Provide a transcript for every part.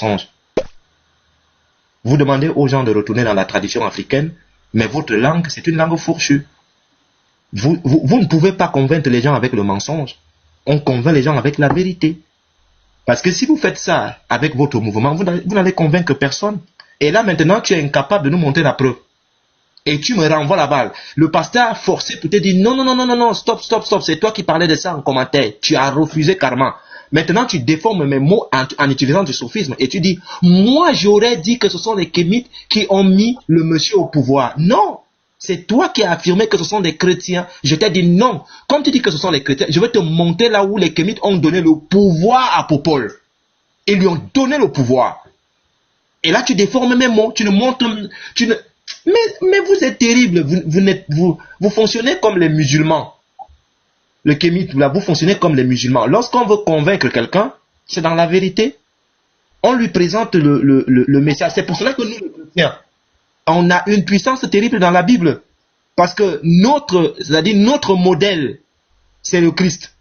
mensonges. Vous demandez aux gens de retourner dans la tradition africaine, mais votre langue, c'est une langue fourchue. Vous ne pouvez pas convaincre les gens avec le mensonge. On convainc les gens avec la vérité. Parce que si vous faites ça avec votre mouvement, vous n'allez convaincre personne. Et là, maintenant, tu es incapable de nous montrer la preuve. Et tu me renvoies la balle. Le pasteur a forcé pour te dire non, non, non, non, non, non, stop, stop, stop. C'est toi qui parlais de ça en commentaire. Tu as refusé carrément. Maintenant, tu déformes mes mots en utilisant du sophisme. Et tu dis, moi, j'aurais dit que ce sont les kémites qui ont mis le monsieur au pouvoir. Non. C'est toi qui as affirmé que ce sont des chrétiens. Je t'ai dit non. Comme tu dis que ce sont les chrétiens, je vais te montrer là où les kémites ont donné le pouvoir à Popol. Ils lui ont donné le pouvoir. Et là, tu déformes mes mots. Tu ne montres... Mais vous êtes terrible. Vous fonctionnez comme les musulmans. Le kémite, là, vous fonctionnez comme les musulmans. Lorsqu'on veut convaincre quelqu'un, c'est dans la vérité. On lui présente le message. C'est pour cela que nous, les chrétiens, on a une puissance terrible dans la Bible. Parce que notre modèle, c'est le Christ.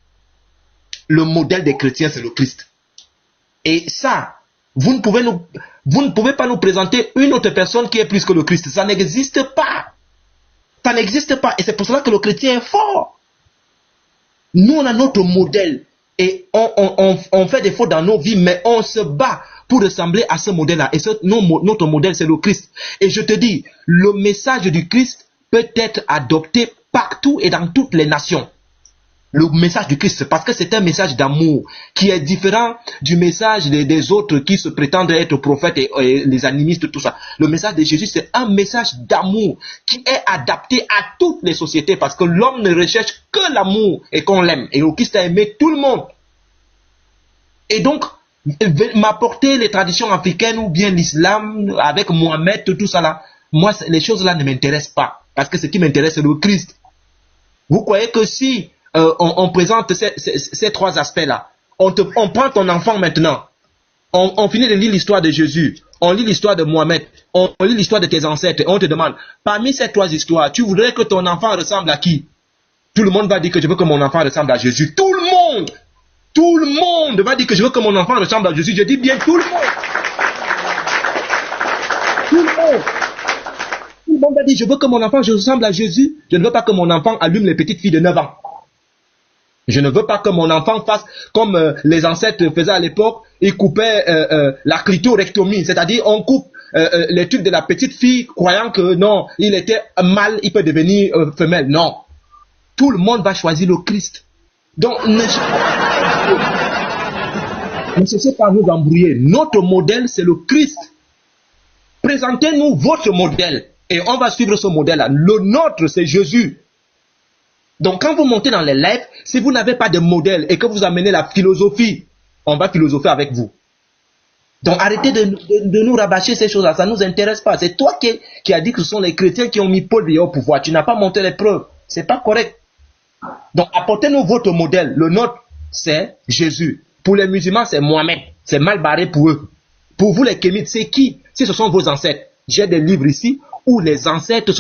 Le modèle des chrétiens, c'est le Christ. Et ça, vous ne pouvez pas nous présenter une autre personne qui est plus que le Christ. Ça n'existe pas. Ça n'existe pas. Et c'est pour cela que le chrétien est fort. Nous, on a notre modèle. Et on fait des fautes dans nos vies, mais on se bat pour ressembler à ce modèle-là. Et notre modèle, c'est le Christ. Et je te dis, le message du Christ peut être adopté partout et dans toutes les nations. Le message du Christ, parce que c'est un message d'amour qui est différent du message des autres qui se prétendent être prophètes et les animistes, tout ça. Le message de Jésus, c'est un message d'amour qui est adapté à toutes les sociétés parce que l'homme ne recherche que l'amour et qu'on l'aime. Et le Christ a aimé tout le monde. Et donc, m'apporter les traditions africaines ou bien l'islam avec Mohamed, tout ça là, moi, les choses là ne m'intéressent pas. Parce que ce qui m'intéresse, c'est le Christ. Vous croyez que si on présente ces trois aspects-là, on prend ton enfant maintenant, on finit de lire l'histoire de Jésus, on lit l'histoire de Mohamed, on lit l'histoire de tes ancêtres, et on te demande, parmi ces trois histoires, tu voudrais que ton enfant ressemble à qui? Tout le monde va dire que je veux que mon enfant ressemble à Jésus. Tout le monde va dire que je veux que mon enfant ressemble à Jésus. Je dis bien tout le monde. Tout le monde. Tout le monde va dire, je veux que mon enfant ressemble à Jésus. Je ne veux pas que mon enfant allume les petites filles de 9 ans. Je ne veux pas que mon enfant fasse comme les ancêtres faisaient à l'époque. Ils coupaient la clitorectomie. C'est-à-dire, on coupe les trucs de la petite fille croyant que non, il était mâle, il peut devenir femelle. Non. Tout le monde va choisir le Christ. Donc, ne cherchez pas à nous embrouiller. Notre modèle, c'est le Christ. Présentez-nous votre modèle. Et on va suivre ce modèle-là. Le nôtre, c'est Jésus. Donc, quand vous montez dans les lives, si vous n'avez pas de modèle et que vous amenez la philosophie, on va philosopher avec vous. Donc, arrêtez de nous rabâcher ces choses-là. Ça ne nous intéresse pas. C'est toi qui as dit que ce sont les chrétiens qui ont mis Paul Biya au pouvoir. Tu n'as pas montré les preuves. C'est pas correct. Donc, apportez-nous votre modèle. Le nôtre, c'est Jésus. Pour les musulmans, c'est Mohamed. C'est mal barré pour eux. Pour vous, les kémites, c'est qui? Si ce sont vos ancêtres. J'ai des livres ici où les ancêtres,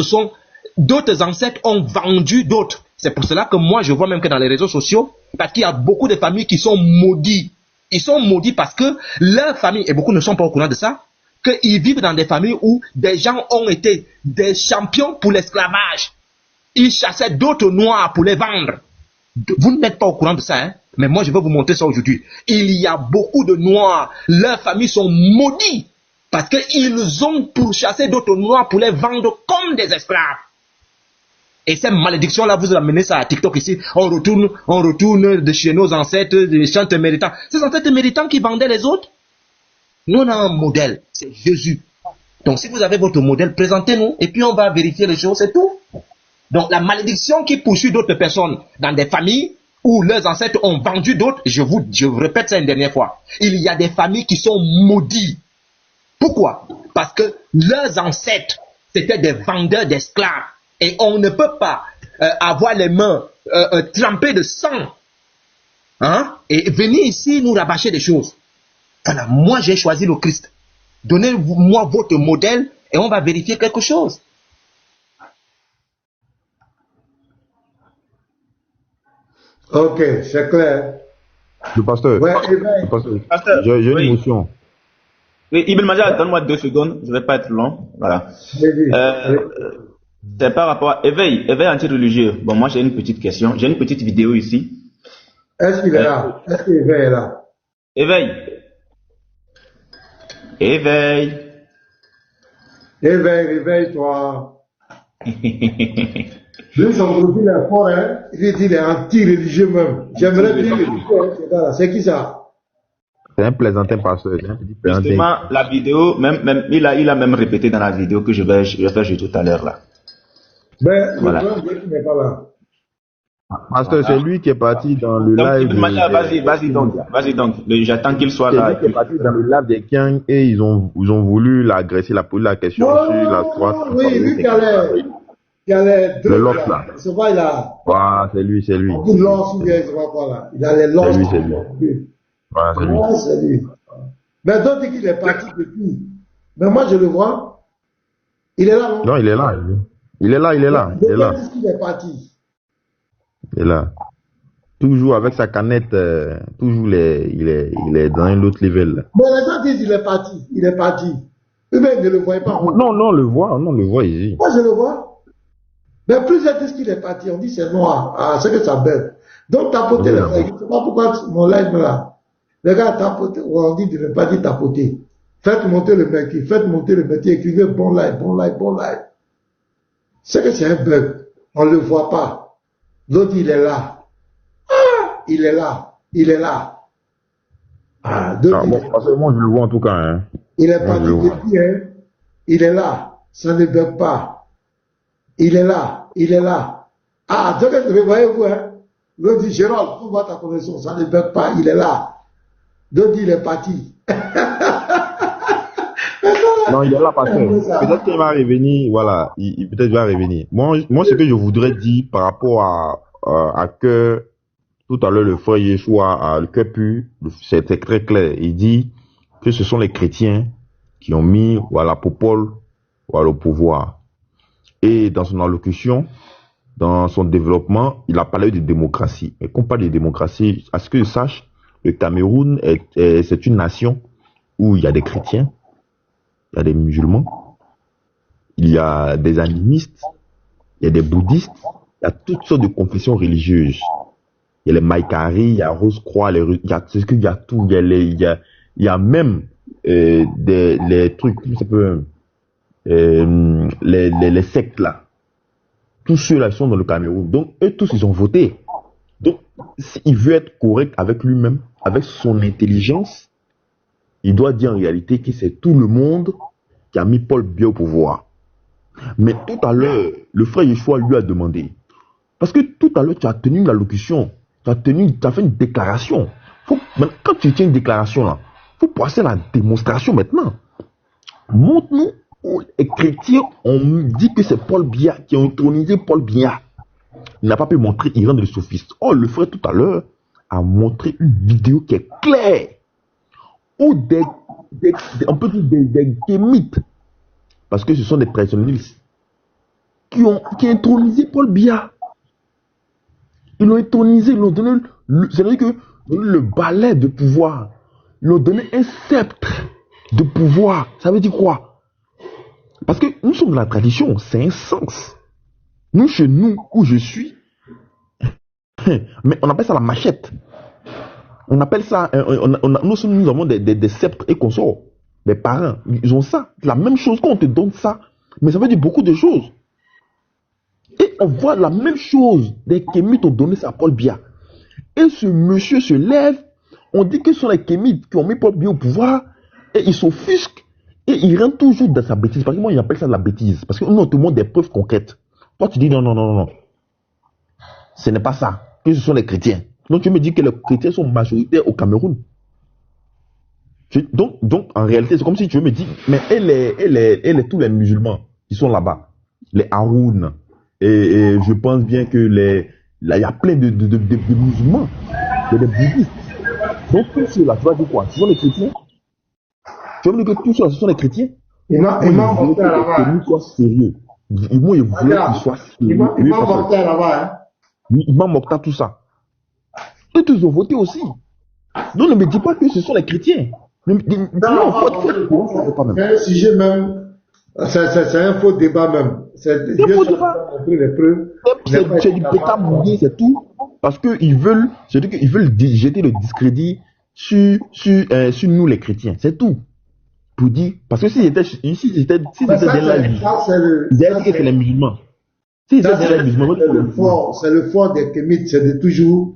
d'autres ancêtres ont vendu d'autres. C'est pour cela que moi, je vois même que dans les réseaux sociaux, parce qu'il y a beaucoup de familles qui sont maudites. Ils sont maudits parce que leurs familles, et beaucoup ne sont pas au courant de ça, qu'ils vivent dans des familles où des gens ont été des champions pour l'esclavage. Ils chassaient d'autres noirs pour les vendre. Vous n'êtes pas au courant de ça, hein? Mais moi, je vais vous montrer ça aujourd'hui. Il y a beaucoup de noirs. Leurs familles sont maudites parce qu'ils ont pourchassé d'autres noirs pour les vendre comme des esclaves. Et cette malédiction-là, vous amenez ça à TikTok ici. On retourne de chez nos ancêtres, des chantres méritants. Ces ancêtres méritants qui vendaient les autres. Nous, on a un modèle. C'est Jésus. Donc, si vous avez votre modèle, présentez-nous. Et puis, on va vérifier les choses, c'est tout. Donc, la malédiction qui poursuit d'autres personnes dans des familles où leurs ancêtres ont vendu d'autres, je vous répète ça une dernière fois. Il y a des familles qui sont maudites. Pourquoi? Parce que leurs ancêtres, c'était des vendeurs d'esclaves. Et on ne peut pas avoir les mains trempées de sang, hein, et venir ici nous rabâcher des choses. Voilà, moi j'ai choisi le Christ. Donnez-moi votre modèle et on va vérifier quelque chose. Ok, c'est clair. Le pasteur, Ouais, le pasteur, j'ai une motion. Oui, Ibn Majah, donne-moi 2 secondes, je vais pas être long. Voilà. C'est par rapport à éveil anti-religieux. Bon, moi j'ai une petite question, j'ai une petite vidéo ici. Est-ce qu'il est là? Est-ce qu'il est là? Éveil. Réveille-toi. Lui, son profil est fort, hein? Il dit qu'il est anti-religieux même. J'aimerais bien le c'est qui ça? C'est un plaisantin pasteur, c'est un petit plaisantin. Justement, la vidéo, il a même répété dans la vidéo que je vais faire jouer tout à l'heure là. Mais voilà. Le problème, c'est qu'il n'est pas là. Pasteur, voilà. C'est lui qui est parti dans le donc, live. Vas-y donc. J'attends qu'il soit là. C'est lui qui est parti dans le live des Kiang et ils ont voulu l'agresser, la poser la question sur la droite. Oui, lui qui allait le loss là. C'est pas il a. Voilà, c'est lui. Il loss ou bien je sais pas quoi là. Il a les loss. C'est lui. Voilà, c'est lui. Mais d'autres disent qu'il est parti depuis. Mais moi je le vois. Il est là, non? Non, il est là. Il est là. Il est parti. Il est là. Toujours avec sa canette, toujours il est dans un autre level. Mais les gens disent qu'il est parti. Il est parti. Eux-mêmes ne le voient pas. Non, on le voit ici. Moi je le vois. Mais plusieurs disent qu'il est parti. On dit c'est noir. Ah, c'est que ça belle. Donc tapoter les frères. Je ne sais pas pourquoi mon live là. Les gars tapoter. On dit de ne pas dire tapoter. Faites monter le mec. Écrivez bon live. C'est que c'est un bug. On ne le voit pas. L'autre, il est là. Ah, il est là. Ah, moi, je le vois en tout cas. Hein. Il est parti depuis, hein. Il est là. Ça ne bug pas. Il est là. Ah, donc, voyez-vous, hein. L'autre dit, Gérald, faut voir ta connexion. Ça ne bug pas. Il est là. L'autre dit, il est parti. Non, il est là, pasteur. Peut-être qu'il va revenir, voilà, peut-être va revenir. Moi, ce que je voudrais dire par rapport à que, tout à l'heure, le frère Yeshua, le cœur pur, c'était très clair. Il dit que ce sont les chrétiens qui ont mis, voilà, Popol, voilà, au pouvoir. Et dans son allocution, dans son développement, il a parlé de démocratie. Et quand on parle de démocratie, à ce que je sache, le Cameroun c'est une nation où il y a des chrétiens, il y a des musulmans, il y a des animistes, il y a des bouddhistes, il y a toutes sortes de confessions religieuses. Il y a les Maïkari, il y a Rose-Croix, il y a tout, il y a même les trucs, comment ça peut, les sectes là. Tous ceux-là sont dans le Cameroun. Donc, eux tous, ils ont voté. Donc, s'il veut être correct avec lui-même, avec son intelligence, il doit dire en réalité que c'est tout le monde qui a mis Paul Biya au pouvoir. Mais tout à l'heure, le frère Yeshua lui a demandé. Parce que tout à l'heure, tu as tenu une allocution. Tu as fait une déclaration. Quand tu tiens une déclaration là, il faut passer à la démonstration maintenant. Montre-nous où les chrétiens ont dit que c'est Paul Biya qui a intronisé Paul Biya. Il n'a pas pu montrer, il rend le sophiste. Oh, le frère tout à l'heure a montré une vidéo qui est claire. Où on peut dire des kémites, parce que ce sont des traditionnalistes, qui ont intronisé Paul Biya. Ils l'ont intronisé, ils l'ont donné, c'est-à-dire que le balai de pouvoir, ils l'ont donné un sceptre de pouvoir. Ça veut dire quoi? Parce que nous sommes dans la tradition, c'est un sens. Nous, chez nous, où je suis, mais on appelle ça la machette. On appelle ça, nous avons des sceptres et consorts. Mes parents, ils ont ça. La même chose quand on te donne ça. Mais ça veut dire beaucoup de choses. Et on voit la même chose. Des kémites ont donné ça à Paul Biya. Et ce monsieur se lève. On dit que ce sont les kémites qui ont mis Paul Biya au pouvoir. Et ils s'offusquent. Et ils rentrent toujours dans sa bêtise. Parce que moi, ils appellent ça de la bêtise. Parce que nous, on te montre des preuves concrètes. Toi, tu dis non. Ce n'est pas ça. Que ce sont les chrétiens. Donc tu me dis que les chrétiens sont majoritaires au Cameroun. Donc en réalité, c'est comme si tu me dis, mais tous les musulmans qui sont là-bas, les Haroun, et je pense bien que là, il y a plein de musulmans, des bouddhistes. Donc tous ceux-là, tu vas dire quoi? Ce sont les chrétiens? Tu vas me dire que tous ceux-là, ce sont les chrétiens? Il m'a monté là-bas. Que nous soient sérieux. Il voulait qu'ils soient sérieux. Il m'a monté là-bas. Il m'a monté tout ça. Eux tous ont voté aussi. Donc ne me dis pas que ce sont les chrétiens. Non, c'est un sujet même, c'est un faux débat même. C'est Dieu seul a montré les preuves. C'est du pétard mouillé, c'est tout. Parce qu'ils veulent, c'est-à-dire qu'ils veulent jeter le discrédit sur nous les chrétiens, c'est tout. Pour dire, parce que si c'était de la vie, ils allaient dire que c'est les musulmans. Si c'était les musulmans, c'est le fort des kémites, c'est de toujours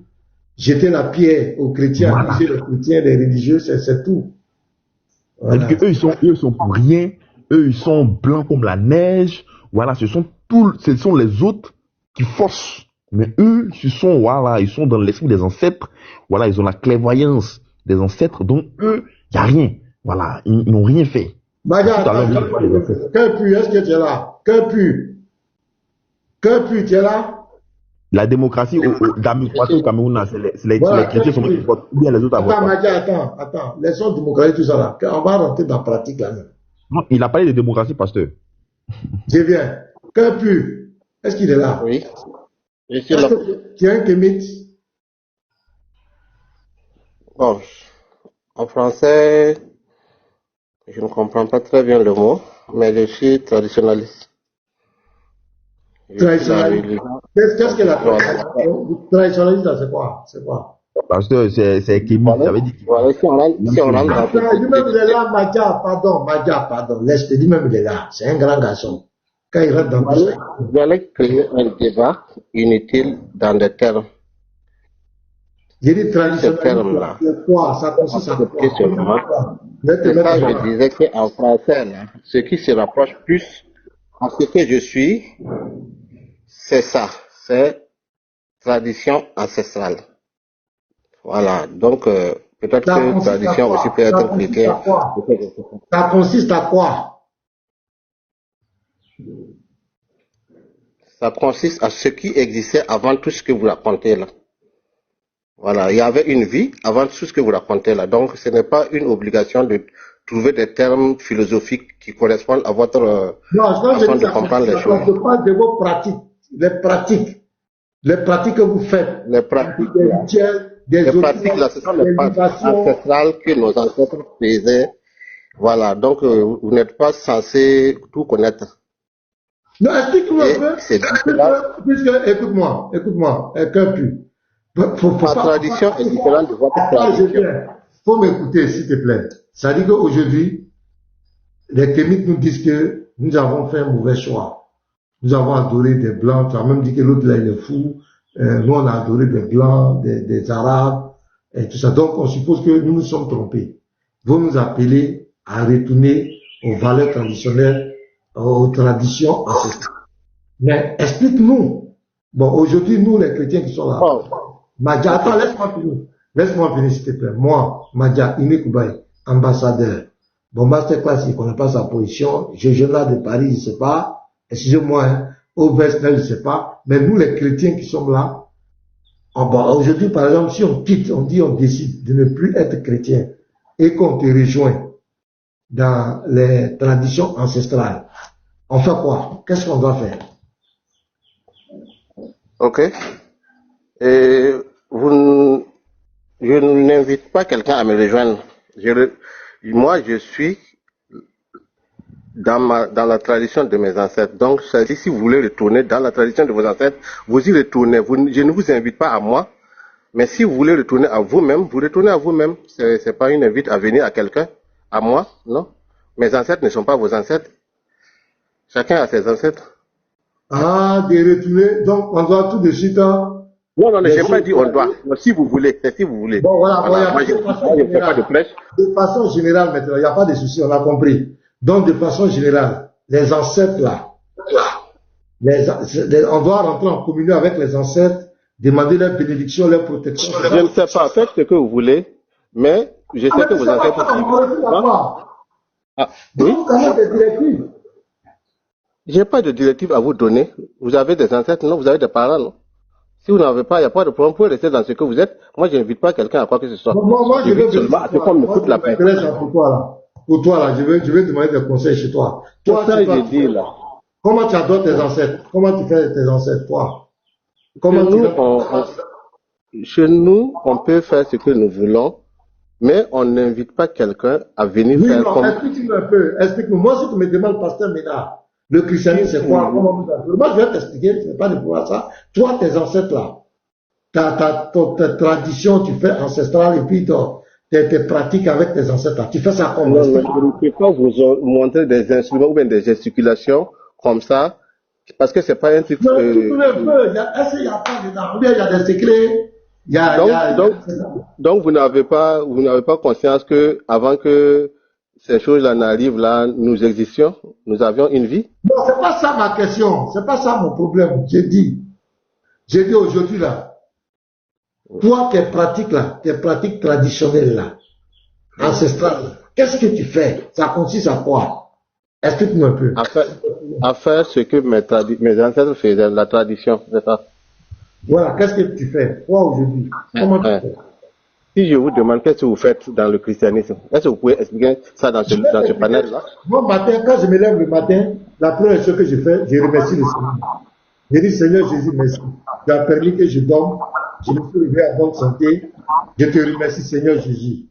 jeter la pierre aux chrétiens, voilà. accuser les chrétiens, les religieux, c'est tout. Voilà. C'est-à-dire qu'eux, ils sont pour rien, eux, ils sont blancs comme la neige, voilà, ce sont les autres qui forcent. Mais eux, voilà, ils sont dans l'esprit des ancêtres, voilà, ils ont la clairvoyance des ancêtres, donc eux, il n'y a rien. Voilà, ils n'ont rien fait. Maga, Cœur pu, est-ce que tu es là? Cœur pu, tu es là? La démocratie au Cameroun, c'est les chrétiens qui sont bien les autres. Attends, Maga, attends. Laissons démocratie, tout ça là. On va rentrer dans la pratique là même. Non, il a parlé de démocratie, pasteur. Je viens. Cœur pu, est-ce qu'il est là? Oui. Je suis là. Tu es un kémite? Bon, en français, je ne comprends pas très bien le mot, mais je suis traditionnaliste. Traditionnaliste. Qu'est-ce que la traditionnaliste, c'est quoi? Pasteur, c'est kémite, ça veut dire. Voilà, si on rentre Attends, lui-même il est là, Madia, pardon. Laisse, lui-même il est là. C'est un grand garçon. Quand il rentre dans tout ça. Vous allez créer un débat inutile dans des termes. J'ai dit traditionnaliste, c'est quoi? Ça consiste à quoi? C'est ça, je disais qu'en français, là, ce qui se rapproche plus à ce que je suis, c'est ça. C'est tradition ancestrale. Voilà. Donc, peut-être que tradition aussi peut être chrétien. Ça consiste à quoi? Ça consiste à ce qui existait avant tout ce que vous racontez là. Voilà, il y avait une vie avant tout ce que vous racontez là. Donc, ce n'est pas une obligation de trouver des termes philosophiques qui correspondent à votre façon de comprendre les choses. Je parle de vos pratiques, les pratiques que vous faites. Les pratiques, les pratiques là, ce sont les pratiques ancestrales que nos ancêtres faisaient. Voilà, donc vous n'êtes pas censé tout connaître. Non, explique-moi un peu. Écoute-moi, cœur pu. Ma tradition est différente de votre tradition. Faut m'écouter, s'il te plaît. Ça dit qu'aujourd'hui, les kémites nous disent que nous avons fait un mauvais choix. Nous avons adoré des blancs. Tu as même dit que l'autre là, il est fou. Nous, on a adoré des blancs, des arabes, et tout ça. Donc, on suppose que nous nous sommes trompés. Vous nous appelez à retourner aux valeurs traditionnelles, aux traditions ancestrales. Mais explique-nous. Bon, aujourd'hui, nous, les chrétiens qui sont là. Oh. Madia, attends, laisse-moi finir, s'il te plaît. Moi, Madia Imekoubaye, ambassadeur. Bon, masterclass, il ne connaît pas sa position. Jeune là de Paris, je ne sais pas. Excusez-moi, hein. Au Vestel, je ne sais pas. Mais nous, les chrétiens qui sommes là, aujourd'hui, par exemple, si on quitte, on décide de ne plus être chrétien et qu'on te rejoint dans les traditions ancestrales, on fait quoi? Qu'est-ce qu'on doit faire? Ok. Et je n'invite pas quelqu'un à me rejoindre. Moi, je suis dans la tradition de mes ancêtres. Donc, ça dit, si vous voulez retourner dans la tradition de vos ancêtres, vous y retournez. Je ne vous invite pas à moi, mais si vous voulez retourner à vous-même, vous retournez à vous-même. C'est pas une invite à venir à quelqu'un, à moi, non. Mes ancêtres ne sont pas vos ancêtres. Chacun a ses ancêtres. Ah, de retourner. Donc, on doit tout de suite, Non, j'ai pas dit on doit. Si vous voulez, c'est si vous voulez. Bon, voilà. Moi, je ne fais pas de prêche. De façon générale, maintenant, il n'y a pas de souci, on a compris. Donc, de façon générale, les ancêtres là, on doit rentrer en communion avec les ancêtres, demander leur bénédiction, leur protection. Je ne sais pas, faites ce que vous voulez, mais je sais que vos ancêtres oui. Des directives. J'ai pas de directive à vous donner. Vous avez des ancêtres, non? Vous avez des parents, non? Si vous n'avez pas, il n'y a pas de problème. Vous pouvez rester dans ce que vous êtes. Moi, je n'invite pas quelqu'un à quoi que ce soit. Moi, je vais seulement à ce qu'on me coûte la paix. Pour toi, là, je vais demander des conseils chez toi. Toi, ça, je dis, là. Comment tu adores tes ancêtres? Comment tu fais tes ancêtres, toi? Chez nous, on peut faire ce que nous voulons. mais on n'invite pas quelqu'un à venir Oui, faire non, comme... explique-moi un peu. Explique-moi. Moi, si tu me demandes, pasteur Ménard, le christianisme, c'est quoi? Comment vous appelez? Moi, je vais t'expliquer. Ce n'est pas de pouvoir ça. Toi, tes ancêtres là, ta tradition, tu fais ancestrale et puis tes pratiques avec tes ancêtres là. Tu fais ça comment? Non, non, je ne peux pas vous montrer des instruments ou bien des gesticulations comme ça, parce que c'est pas un truc... Non, tout le feu. Est-ce qu'il n'y a pas dedans? Ou bien il y a des secrets? Donc vous n'avez pas conscience que avant que ces choses-là n'arrivent là, nous existions, nous avions une vie. Non, c'est pas ça ma question. C'est pas ça mon problème. J'ai dit aujourd'hui là, toi tes pratiques traditionnelles là, ancestrales, qu'est-ce que tu fais? Ça consiste à quoi? Explique-moi un peu. À faire ce que mes ancêtres faisaient, la tradition, c'est ça. Voilà, qu'est-ce que tu fais? Toi aujourd'hui, comment tu fais? Si je vous demande qu'est-ce que vous faites dans le christianisme, est-ce que vous pouvez expliquer ça dans ce panel-là? Moi, matin, quand je me lève le matin, la première chose que je fais, je remercie le Seigneur. Je dis, Seigneur Jésus, merci. Tu as permis que je dorme. Je me suis réveillé en bonne santé. Je te remercie, Seigneur Jésus.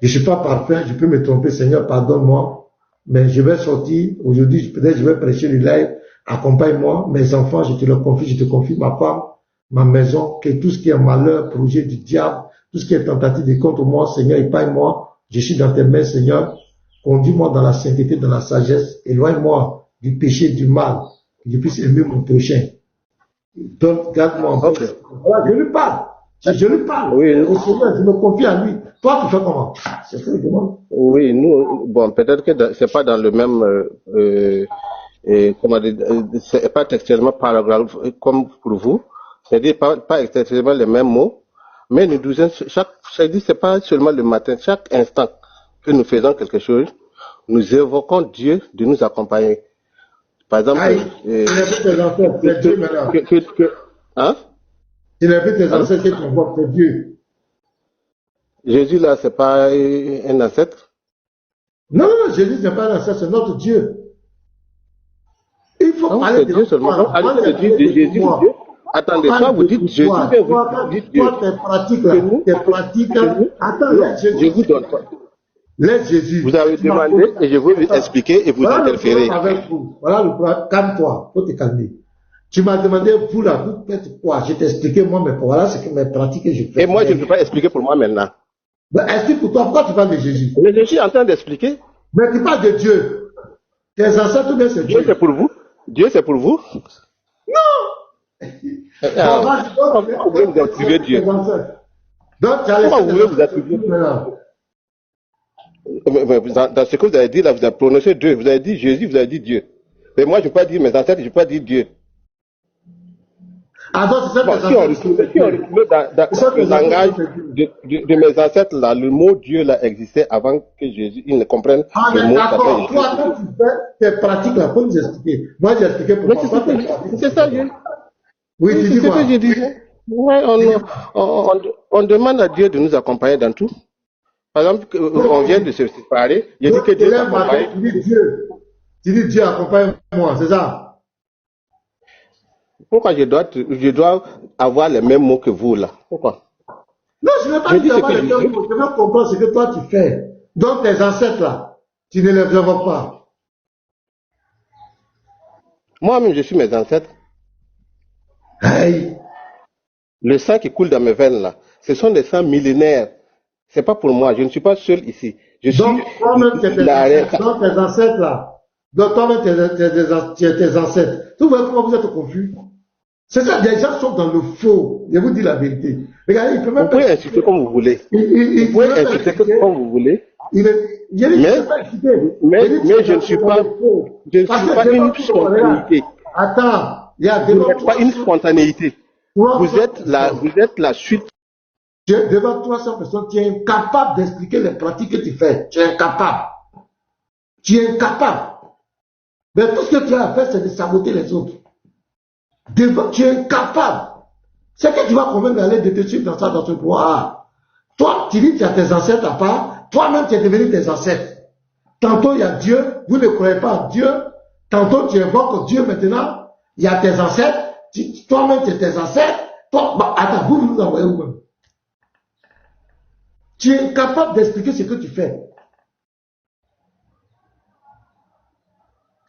Je ne suis pas parfait, je peux me tromper, Seigneur, pardonne-moi. Mais je vais sortir. Aujourd'hui, peut-être je vais prêcher le live. Accompagne-moi. Mes enfants, je te le confie, je te confie ma femme, ma maison, que tout ce qui est malheur, projet du diable, tout ce qui est tentative de contre moi, Seigneur, épargne-moi. Je suis dans tes mains, Seigneur. Conduis-moi dans la sainteté, dans la sagesse. Éloigne-moi du péché, du mal. Que je puisse aimer mon prochain. Donc, garde-moi en paix. Voilà, je lui parle. Je lui parle. Oui. Au Seigneur, je me confie à lui. Toi, tu fais comment? C'est ce que je demande. Oui, nous, bon, peut-être que c'est pas dans le même, comment dire, c'est pas textuellement paragraphe comme pour vous. C'est-à-dire pas exactement les mêmes mots, mais nous disons c'est-à-dire c'est pas seulement le matin, chaque instant que nous faisons quelque chose, nous évoquons Dieu de nous accompagner. Par exemple, tu n'as plus tes ancêtres, c'est Dieu maintenant. Hein? Tu n'as plus tes ancêtres que tu invoques, c'est Dieu. Jésus là, c'est pas un ancêtre. Non, Jésus n'est pas un ancêtre, c'est notre Dieu. Il faut parler de Dieu seulement. Allez, Jésus, Dieu. Attendez, toi vous dites Jésus, vous dites Dieu. Toi, tes pratiques, attends, je vous donne pas. Laisse Jésus. Vous avez demandé et je vais vous expliquer et vous interférez. Voilà le problème. Calme-toi, faut te calmer. Tu m'as demandé, vous là, vous faites quoi? Je t'ai expliqué moi, mais voilà ce que mes pratiques que je fais. Et moi, je ne peux pas expliquer pour moi maintenant. Ben, explique pour toi, pourquoi tu parles de Jésus? Mais je suis en train d'expliquer. Mais tu parles de Dieu. Tes ancêtres, bien c'est Dieu. Dieu, c'est pour vous? Dieu, c'est pour vous? Non! Comment vous voulez vous attribuer Dieu? Donc, tu as comment vous voulez vous attribuer Dieu? Dans ce que vous avez dit là, vous avez prononcé Dieu, vous avez dit Jésus, vous avez dit Dieu. Mais moi, je ne peux pas dire mes ancêtres, je ne peux pas dire Dieu. Ah, donc, c'est ça, si on retourne dans le langage de mes ancêtres là, le mot Dieu là existait avant que Jésus, ils ne comprennent le mot. D'accord, toi, quand tu fais tes pratiques là, faut nous expliquer. Moi, j'ai expliqué pour moi. C'est ça, Dieu. Oui, tu dis c'est ce que je disais. Ouais, on demande à Dieu de nous accompagner dans tout. Par exemple, on vient de se séparer, je dis que Dieu accompagne. Tu dis Dieu accompagne-moi, c'est ça? Pourquoi je dois avoir les mêmes mots que vous là? Pourquoi? Non, je ne veux pas dire avoir les mêmes mots, je veux comprendre ce que toi tu fais. Donc tes ancêtres là, tu ne les invoques pas. Moi-même, je suis mes ancêtres. Hey. Le sang qui coule dans mes veines là, ce sont des sangs millénaires. C'est pas pour moi, je ne suis pas seul ici. Donc toi-même tu es tes ancêtres là. Donc toi-même tu es tes ancêtres. Vous voyez comment vous êtes confus? C'est ça, les gens sont dans le faux. Je vous dis la vérité. Regardez, il peut même vous pouvez insulter comme vous voulez. Vous pouvez insulter comme vous voulez. Mais je ne suis pas une spontanéité. Attends, vous n'êtes pas une spontanéité. Vous êtes la suite. Devant 300 personnes, tu es incapable d'expliquer les pratiques que tu fais. Tu es incapable. Tu es incapable. Mais tout ce que tu as à faire, c'est de saboter les autres. Tu es incapable. C'est que tu vas convaincre d'aller de te suivre dans ça, dans ce pouvoir. Toi, tu dis que tu as tes ancêtres à part. Toi-même, tu es devenu tes ancêtres. Tantôt, il y a Dieu. Vous ne croyez pas en Dieu. Tantôt, tu invoques Dieu maintenant. Il y a tes ancêtres. Toi-même, tu es tes ancêtres. Toi, attends, vous envoyez où-même? Tu es incapable d'expliquer ce que tu fais.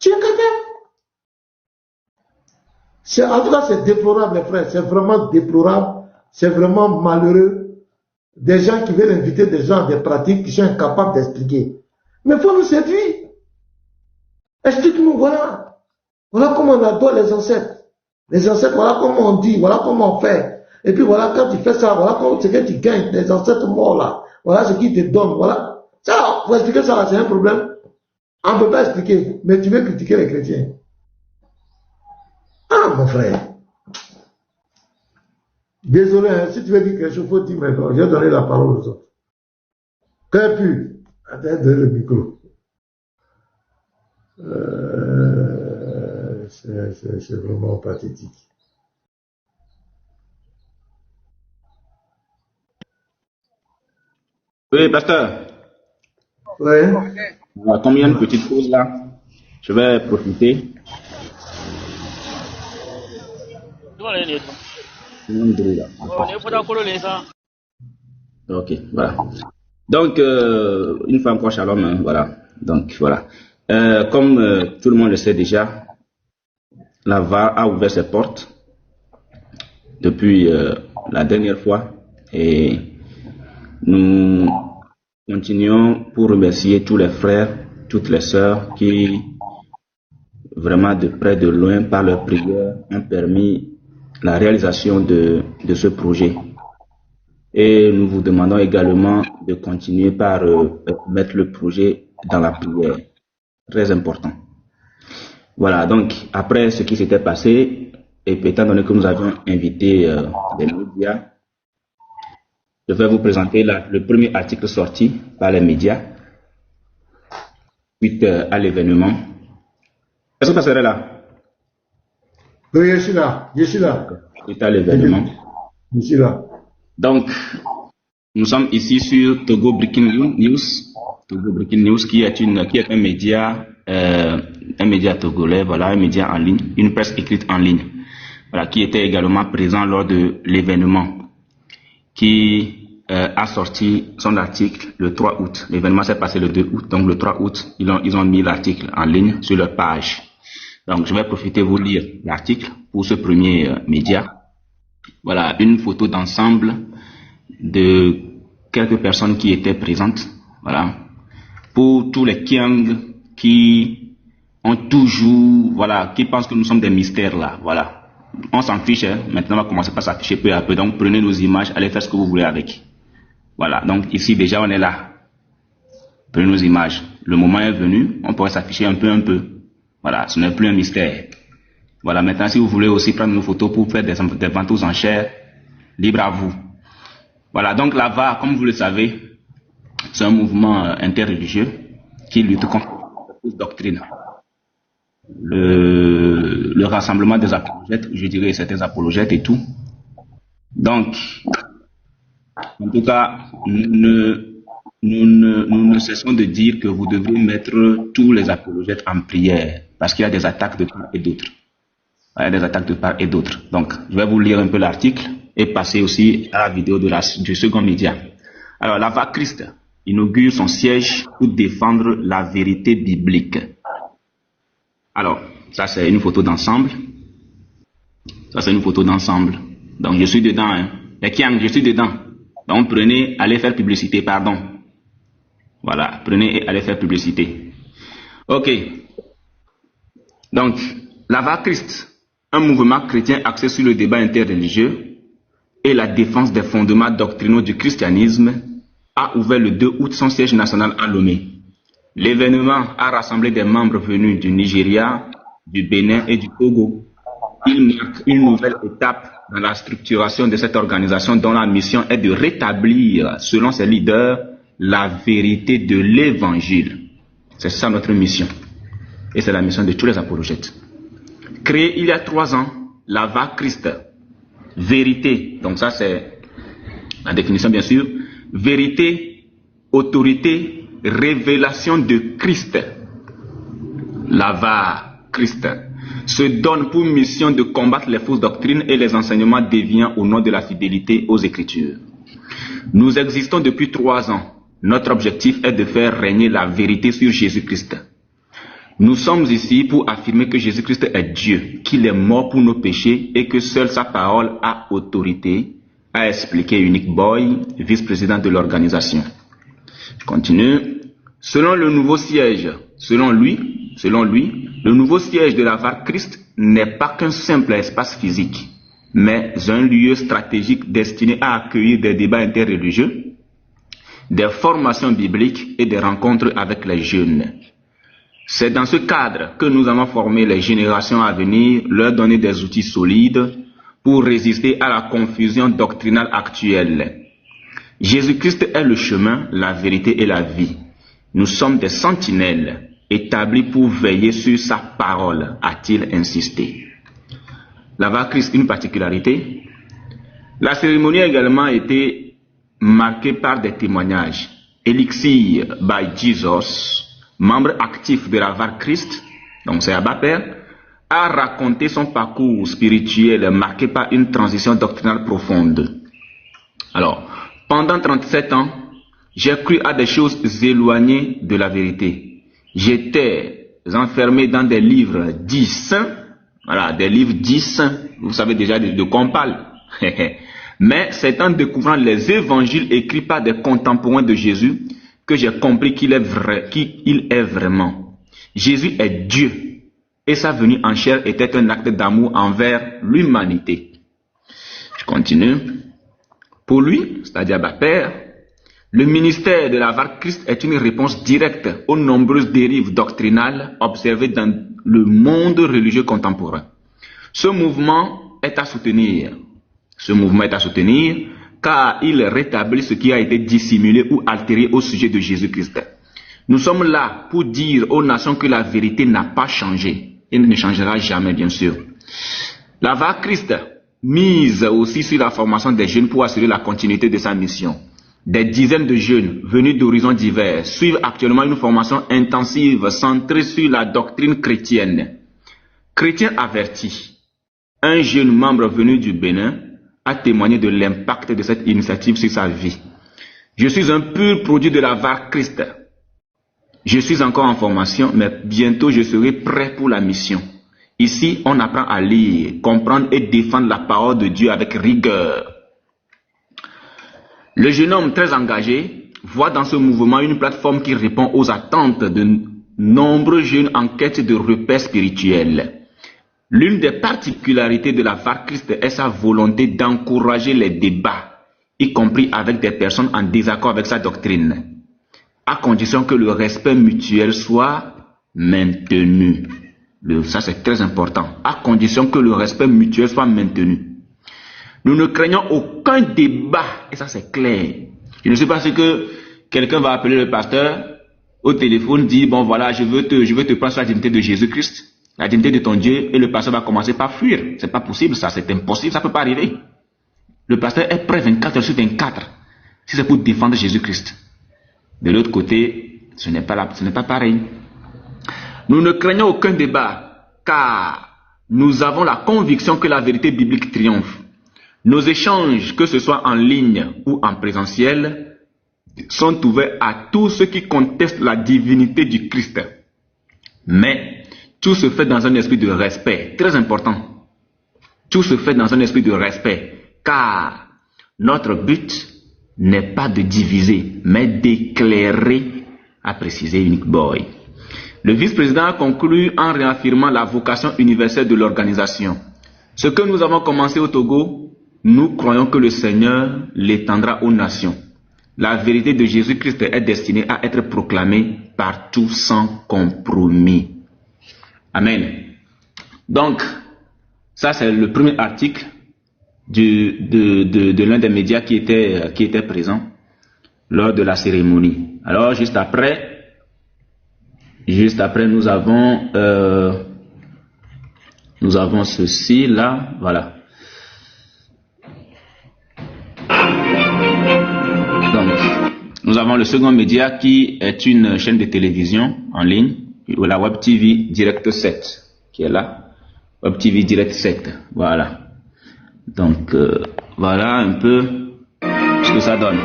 Tu es incapable. En tout cas, c'est déplorable, les frères. C'est vraiment déplorable. C'est vraiment malheureux. Des gens qui veulent inviter des gens à des pratiques qui sont incapables d'expliquer. Mais il faut nous séduire. Explique-nous, voilà. Voilà comment on adore les ancêtres. Les ancêtres, voilà comment on dit, voilà comment on fait. Et puis voilà, quand tu fais ça, voilà ce que tu gagnes, les ancêtres morts là. Voilà ce qu'ils te donnent, voilà. Ça, pour expliquer ça, c'est un problème. On ne peut pas expliquer, mais tu veux critiquer les chrétiens. Ah, mon frère. Désolé, hein, si tu veux dire quelque chose, il faut dire maintenant. Je vais donner la parole aux autres. Qu'est-ce que attends, donne le micro. C'est vraiment pathétique. Oui, pasteur. Oui. Comme il y a une petite pause là, je vais profiter. Ok, voilà. Donc, une fois encore, shalom, hein, voilà. Donc, voilà. Comme tout le monde le sait déjà, la VAR a ouvert ses portes depuis la dernière fois et nous continuons pour remercier tous les frères, toutes les sœurs qui, vraiment de près de loin, par leurs prières, ont permis la réalisation de ce projet. Et nous vous demandons également de continuer par mettre le projet dans la prière. Très important. Voilà, donc après ce qui s'était passé, et étant donné que nous avions invité des médias, je vais vous présenter le premier article sorti par les médias suite à l'événement. Est-ce que ça serait là? Oui, je suis là. Je suis là. Suite à l'événement. Je suis là. Donc, nous sommes ici sur Togo Breaking News. Togo Breaking News qui est un média togolais, voilà, un média en ligne, une presse écrite en ligne, voilà, qui était également présent lors de l'événement, qui a sorti son article le 3 août. L'événement s'est passé le 2 août, donc le 3 août, ils ont mis l'article en ligne sur leur page. Donc, je vais profiter de vous lire l'article pour ce premier média. Voilà, une photo d'ensemble de quelques personnes qui étaient présentes. Voilà. Pour tous les Kiang qui ont toujours, voilà, qui pensent que nous sommes des mystères là. Voilà. On s'en fiche, hein. Maintenant on va commencer par s'afficher peu à peu. Donc prenez nos images, allez faire ce que vous voulez avec. Voilà. Donc ici déjà on est là. Prenez nos images. Le moment est venu, on pourrait s'afficher un peu. Voilà, ce n'est plus un mystère. Voilà, maintenant si vous voulez aussi prendre nos photos pour faire des ventes aux enchères, libre à vous. Voilà, donc la VAR, comme vous le savez, c'est un mouvement interreligieux qui lutte contre la doctrine. Le rassemblement des apologètes, je dirais certains apologètes et tout. Donc, en tout cas, nous ne cessons de dire que vous devez mettre tous les apologètes en prière, parce qu'il y a des attaques de part et d'autre. Il y a des attaques de part et d'autre. Donc, je vais vous lire un peu l'article et passer aussi à la vidéo du second média. Alors, la VAR Christ inaugure son siège pour défendre la vérité biblique. Alors, ça c'est une photo d'ensemble. Ça c'est une photo d'ensemble. Donc, je suis dedans. Hein. Les Kiang, je suis dedans. Donc, prenez, allez faire publicité, pardon. Voilà, prenez et allez faire publicité. Ok. Donc, la VAR Christ, un mouvement chrétien axé sur le débat interreligieux et la défense des fondements doctrinaux du christianisme, a ouvert le 2 août son siège national à Lomé. L'événement a rassemblé des membres venus du Nigeria, du Bénin et du Togo. Il marque une nouvelle étape dans la structuration de cette organisation dont la mission est de rétablir, selon ses leaders, la vérité de l'évangile. C'est ça notre mission. Et c'est la mission de tous les apologètes. Créée il y a 3 ans, la VAR Christ, vérité, donc ça c'est la définition bien sûr, vérité, autorité, révélation de Christ. La VAR Christ se donne pour mission de combattre les fausses doctrines et les enseignements déviants au nom de la fidélité aux Écritures. Nous existons depuis 3 ans. Notre objectif est de faire régner la vérité sur Jésus-Christ. Nous sommes ici pour affirmer que Jésus-Christ est Dieu, qu'il est mort pour nos péchés et que seule sa parole a autorité, a expliqué Unique Boy, vice-président de l'organisation. Je continue. Selon le nouveau siège, selon lui, le nouveau siège de la VAR Christ n'est pas qu'un simple espace physique, mais un lieu stratégique destiné à accueillir des débats interreligieux, des formations bibliques et des rencontres avec les jeunes. C'est dans ce cadre que nous allons former les générations à venir, leur donner des outils solides pour résister à la confusion doctrinale actuelle. Jésus-Christ est le chemin, la vérité et la vie. Nous sommes des sentinelles établis pour veiller sur sa parole, a-t-il insisté. La VAR Christ, une particularité. La cérémonie a également été marquée par des témoignages. Elixir by Jesus, membre actif de la VAR Christ, donc c'est Abba Père, a raconté son parcours spirituel marqué par une transition doctrinale profonde. Alors, pendant 37 ans, j'ai cru à des choses éloignées de la vérité. J'étais enfermé dans des livres dits saints, voilà, des livres dits saints, vous savez déjà de quoi on parle. Mais c'est en découvrant les évangiles écrits par des contemporains de Jésus que j'ai compris qu'il est vrai, qu'il est vraiment. Jésus est Dieu et sa venue en chair était un acte d'amour envers l'humanité. Je continue. Pour lui, c'est-à-dire Abba Père, le ministère de la VAR Christ est une réponse directe aux nombreuses dérives doctrinales observées dans le monde religieux contemporain. Ce mouvement est à soutenir. Car il rétablit ce qui a été dissimulé ou altéré au sujet de Jésus-Christ. Nous sommes là pour dire aux nations que la vérité n'a pas changé et ne changera jamais, bien sûr. La VAR Christ mise aussi sur la formation des jeunes pour assurer la continuité de sa mission. Des dizaines de jeunes venus d'horizons divers suivent actuellement une formation intensive centrée sur la doctrine chrétienne. Chrétien averti, un jeune membre venu du Bénin a témoigné de l'impact de cette initiative sur sa vie. Je suis un pur produit de la VAR Christ. Je suis encore en formation, mais bientôt je serai prêt pour la mission. Ici, on apprend à lire, comprendre et défendre la parole de Dieu avec rigueur. Le jeune homme très engagé voit dans ce mouvement une plateforme qui répond aux attentes de nombreux jeunes en quête de repères spirituels. L'une des particularités de la VAR Christ est sa volonté d'encourager les débats, y compris avec des personnes en désaccord avec sa doctrine, à condition que le respect mutuel soit maintenu. Ça c'est très important, à condition que le respect mutuel soit maintenu. Nous ne craignons aucun débat, et ça c'est clair. Je ne sais pas si que quelqu'un va appeler le pasteur au téléphone, dit bon voilà, je veux te prendre sur la dignité de Jésus-Christ, la dignité de ton Dieu, et le pasteur va commencer par fuir. C'est pas possible, ça, c'est impossible, ça peut pas arriver. Le pasteur est prêt 24 heures sur 24, si c'est pour défendre Jésus-Christ. De l'autre côté, ce n'est pas pareil. Nous ne craignons aucun débat, car nous avons la conviction que la vérité biblique triomphe. Nos échanges, que ce soit en ligne ou en présentiel, sont ouverts à tous ceux qui contestent la divinité du Christ. Mais tout se fait dans un esprit de respect, très important. Tout se fait dans un esprit de respect, car notre but n'est pas de diviser, mais d'éclairer, a précisé Unique Boy. Le vice-président a conclu en réaffirmant la vocation universelle de l'organisation. Ce que nous avons commencé au Togo, nous croyons que le Seigneur l'étendra aux nations. La vérité de Jésus-Christ est destinée à être proclamée partout sans compromis. Amen. Donc, ça c'est le premier article de l'un des médias qui était présent lors de la cérémonie. Alors, juste après nous avons ceci là, voilà. Donc, nous avons le second média qui est une chaîne de télévision en ligne, la Web TV Direct 7, qui est là. Web TV Direct 7, voilà. Donc, voilà un peu ce ce que ça donne.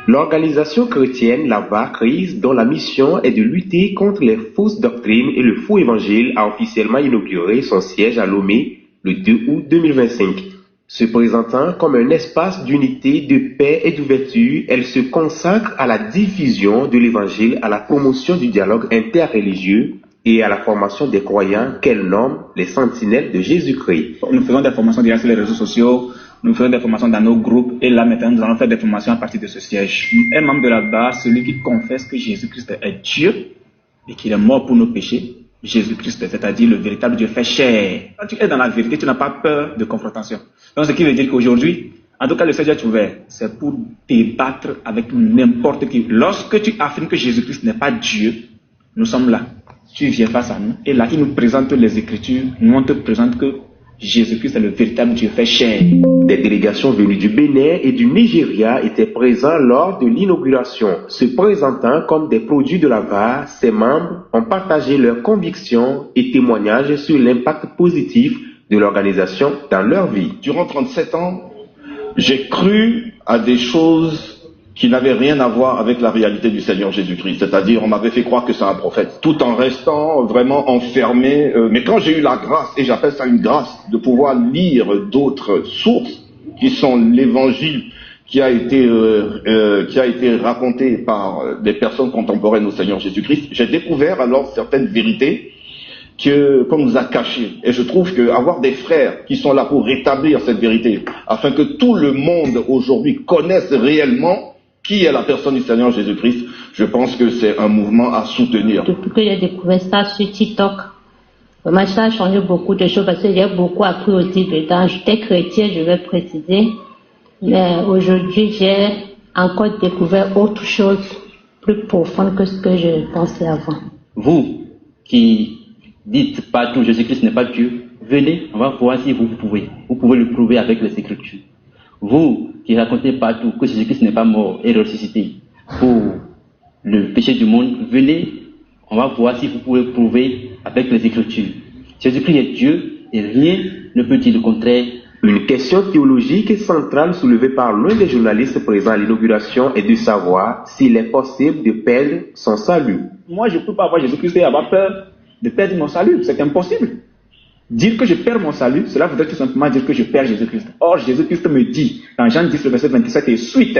L'organisation chrétienne La VAR Christ, dont la mission est de lutter contre les fausses doctrines et le faux évangile, a officiellement inauguré son siège à Lomé le 2 août 2025. Se présentant comme un espace d'unité, de paix et d'ouverture, elle se consacre à la diffusion de l'évangile, à la promotion du dialogue interreligieux et à la formation des croyants qu'elle nomme les sentinelles de Jésus-Christ. Nous faisons des formations déjà sur les réseaux sociaux, nous faisons des formations dans nos groupes, et là maintenant nous allons faire des formations à partir de ce siège. Un membre de la VAR, celui qui confesse que Jésus-Christ est Dieu et qu'il est mort pour nos péchés, Jésus-Christ, c'est-à-dire le véritable Dieu fait chair. Quand tu es dans la vérité, tu n'as pas peur de confrontation. Donc ce qui veut dire qu'aujourd'hui, en tout cas le siège est ouvert, c'est pour débattre avec n'importe qui. Lorsque tu affirmes que Jésus-Christ n'est pas Dieu, nous sommes là. Tu viens face à nous, et là il nous présente les Écritures, nous on te présente que Jésus-Christ est le véritable Dieu fait chair. Des délégations venues du Bénin et du Nigeria étaient présents lors de l'inauguration. Se présentant comme des produits de la VAR, ses membres ont partagé leurs convictions et témoignages sur l'impact positif de l'organisation dans leur vie. Durant 37 ans, j'ai cru à des choses qui n'avaient rien à voir avec la réalité du Seigneur Jésus-Christ. C'est-à-dire, on m'avait fait croire que c'est un prophète, tout en restant vraiment enfermé. Mais quand j'ai eu la grâce, et j'appelle ça une grâce, de pouvoir lire d'autres sources, qui sont l'évangile qui a été raconté par des personnes contemporaines au Seigneur Jésus-Christ, j'ai découvert alors certaines vérités qu'on nous a cachées. Et je trouve qu'avoir des frères qui sont là pour rétablir cette vérité, afin que tout le monde aujourd'hui connaisse réellement qui est la personne du Seigneur Jésus-Christ, je pense que c'est un mouvement à soutenir. Depuis que j'ai découvert ça sur TikTok, vraiment ça a changé beaucoup de choses parce que j'ai beaucoup appris aussi dedans. J'étais chrétien, je vais préciser, mais aujourd'hui j'ai encore découvert autre chose plus profonde que ce que je pensais avant. Vous qui dites partout Jésus-Christ n'est pas Dieu, venez, on va voir si vous pouvez. Vous pouvez le prouver avec les Écritures. Vous qui racontez partout que Jésus-Christ n'est pas mort et ressuscité pour le péché du monde, venez, on va voir si vous pouvez prouver avec les Écritures. Jésus-Christ est Dieu et rien ne peut dire le contraire. Une question théologique centrale soulevée par l'un des journalistes présents à l'inauguration est de savoir s'il est possible de perdre son salut. Moi, je ne peux pas avoir Jésus-Christ et avoir peur de perdre mon salut. C'est impossible. Dire que je perds mon salut, cela voudrait tout simplement dire que je perds Jésus-Christ. Or, Jésus-Christ me dit, dans Jean 10, le verset 27 et suite,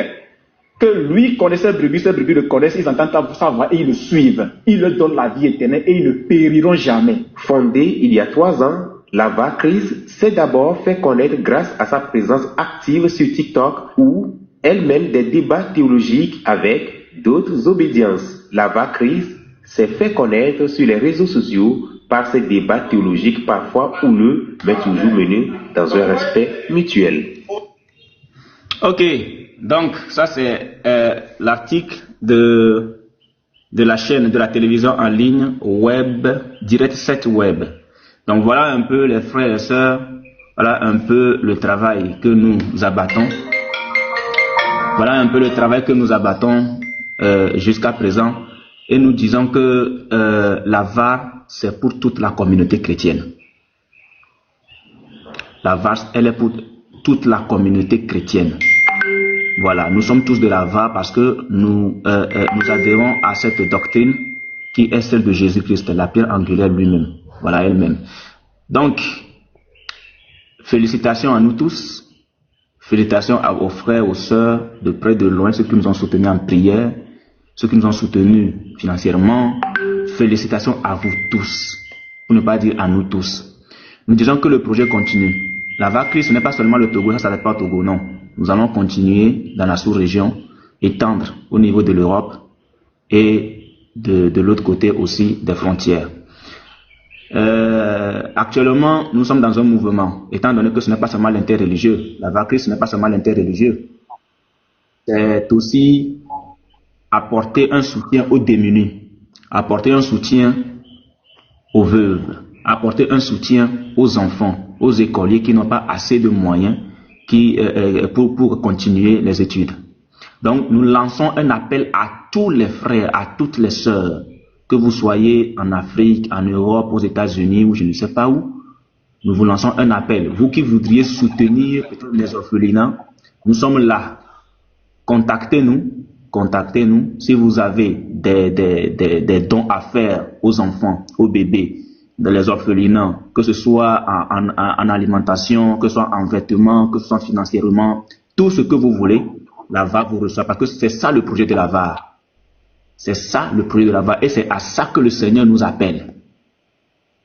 que lui connaissait ses brebis le connaissent, ils entendent sa voix et ils le suivent. Il leur donne la vie éternelle et ils ne périront jamais. Fondée il y a 3 ans, la VAR Christ s'est d'abord fait connaître grâce à sa présence active sur TikTok où elle mène des débats théologiques avec d'autres obédiences. La VAR Christ s'est fait connaître sur les réseaux sociaux par ces débats théologiques parfois houleux, mais toujours menés dans un respect mutuel. Ok, donc ça c'est l'article de la chaîne de la télévision en ligne web, Direct 7 Web. Donc voilà un peu les frères et sœurs, voilà un peu le travail que nous abattons. Voilà un peu le travail que nous abattons jusqu'à présent. Et nous disons que la VAR, c'est pour toute la communauté chrétienne. La VAR, elle est pour toute la communauté chrétienne. Voilà, nous sommes tous de la VAR parce que nous adhérons à cette doctrine qui est celle de Jésus-Christ, la pierre angulaire lui-même. Voilà, elle-même. Donc, félicitations à nous tous. Félicitations aux frères, aux sœurs, de près, de loin, ceux qui nous ont soutenus en prière, ceux qui nous ont soutenus financièrement. Félicitations à vous tous, pour ne pas dire à nous tous. Nous disons que le projet continue. La VAR Christ, ce n'est pas seulement le Togo, ça ne s'arrête pas au Togo, non. Nous allons continuer dans la sous-région, étendre au niveau de l'Europe et de l'autre côté aussi des frontières. Actuellement, nous sommes dans un mouvement, étant donné que ce n'est pas seulement l'interreligieux. La VAR Christ, ce n'est pas seulement l'interreligieux. C'est aussi apporter un soutien aux démunis, apporter un soutien aux veuves, apporter un soutien aux enfants, aux écoliers qui n'ont pas assez de moyens pour continuer les études. Donc, nous lançons un appel à tous les frères, à toutes les sœurs, que vous soyez en Afrique, en Europe, aux États-Unis ou je ne sais pas où, nous vous lançons un appel. Vous qui voudriez soutenir les orphelinats, nous sommes là. Contactez-nous. Contactez-nous si vous avez des dons à faire aux enfants, aux bébés, dans les orphelinats, que ce soit en alimentation, que ce soit en vêtements, que ce soit financièrement, tout ce que vous voulez, la VAR vous reçoit, parce que c'est ça le projet de la VAR. C'est ça le projet de la VAR, et c'est à ça que le Seigneur nous appelle.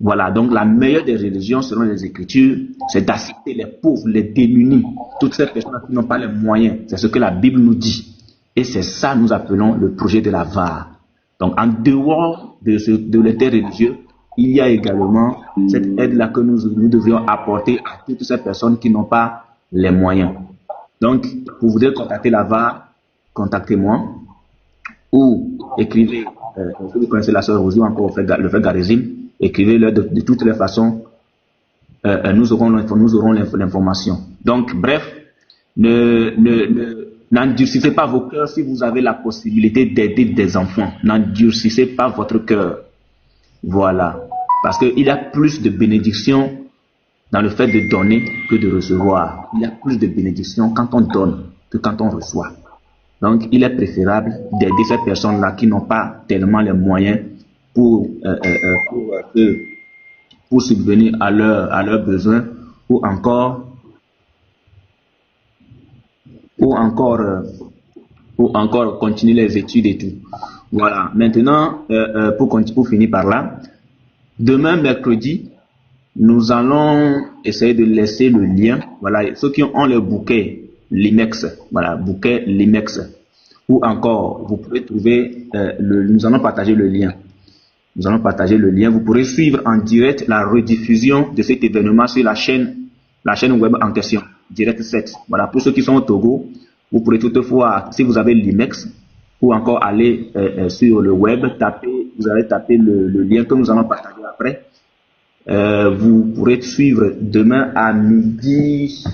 Voilà, donc la meilleure des religions, selon les Écritures, c'est d'assister les pauvres, les démunis, toutes ces personnes qui n'ont pas les moyens. C'est ce que la Bible nous dit. Et c'est ça que nous appelons le projet de la VAR. Donc, en dehors de l'état religieux, il y a également cette aide-là que nous devrions apporter à toutes ces personnes qui n'ont pas les moyens. Donc, vous voudrez contacter la VAR, contactez-moi, ou écrivez, si vous connaissez la sœur Rosie ou encore le frère Garizim, écrivez-le de toutes les façons, nous aurons l'information. Donc, bref, n'endurcissez pas vos cœurs si vous avez la possibilité d'aider des enfants. N'endurcissez pas votre cœur. Voilà. Parce qu'il y a plus de bénédictions dans le fait de donner que de recevoir. Il y a plus de bénédictions quand on donne que quand on reçoit. Donc, il est préférable d'aider ces personnes-là qui n'ont pas tellement les moyens pour subvenir à leurs besoins ou encore continuer les études et tout. Voilà. Maintenant, pour finir par là, demain mercredi, nous allons essayer de laisser le lien. Voilà, ceux qui ont le bouquet Limex, voilà, bouquet Limex, ou encore vous pouvez trouver nous allons partager le lien. Nous allons partager le lien. Vous pourrez suivre en direct la rediffusion de cet événement sur la chaîne web en question, Direct 7. Voilà, pour ceux qui sont au Togo, vous pourrez toutefois, si vous avez l'IMEX, ou encore aller sur le web, vous allez taper le lien que nous allons partager après. Vous pourrez suivre demain à midi